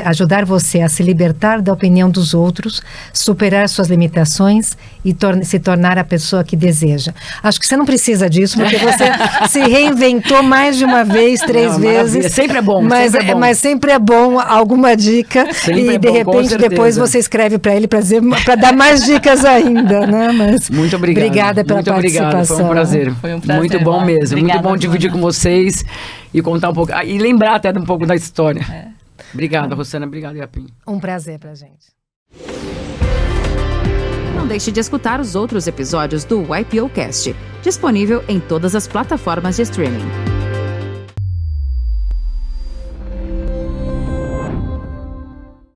ajudar você a se libertar da opinião dos outros, superar suas limitações e se tornar a pessoa que deseja. Acho que você não precisa disso, porque você se reinventou mais de uma vez, 3 vezes. Sempre é bom, mas sempre é bom alguma dica. E de repente depois você escreve para ele para dar mais dicas ainda, né? Mas muito obrigado. Obrigada pela participação. Obrigado, foi um prazer. Foi um prazer. Muito bom mesmo. Obrigada, muito bom dividir com vocês e contar um pouco. E lembrar até um pouco da história. Obrigada, Rossana. Obrigado, Yapim. Um prazer pra gente. Não deixe de escutar os outros episódios do YPOcast, disponível em todas as plataformas de streaming.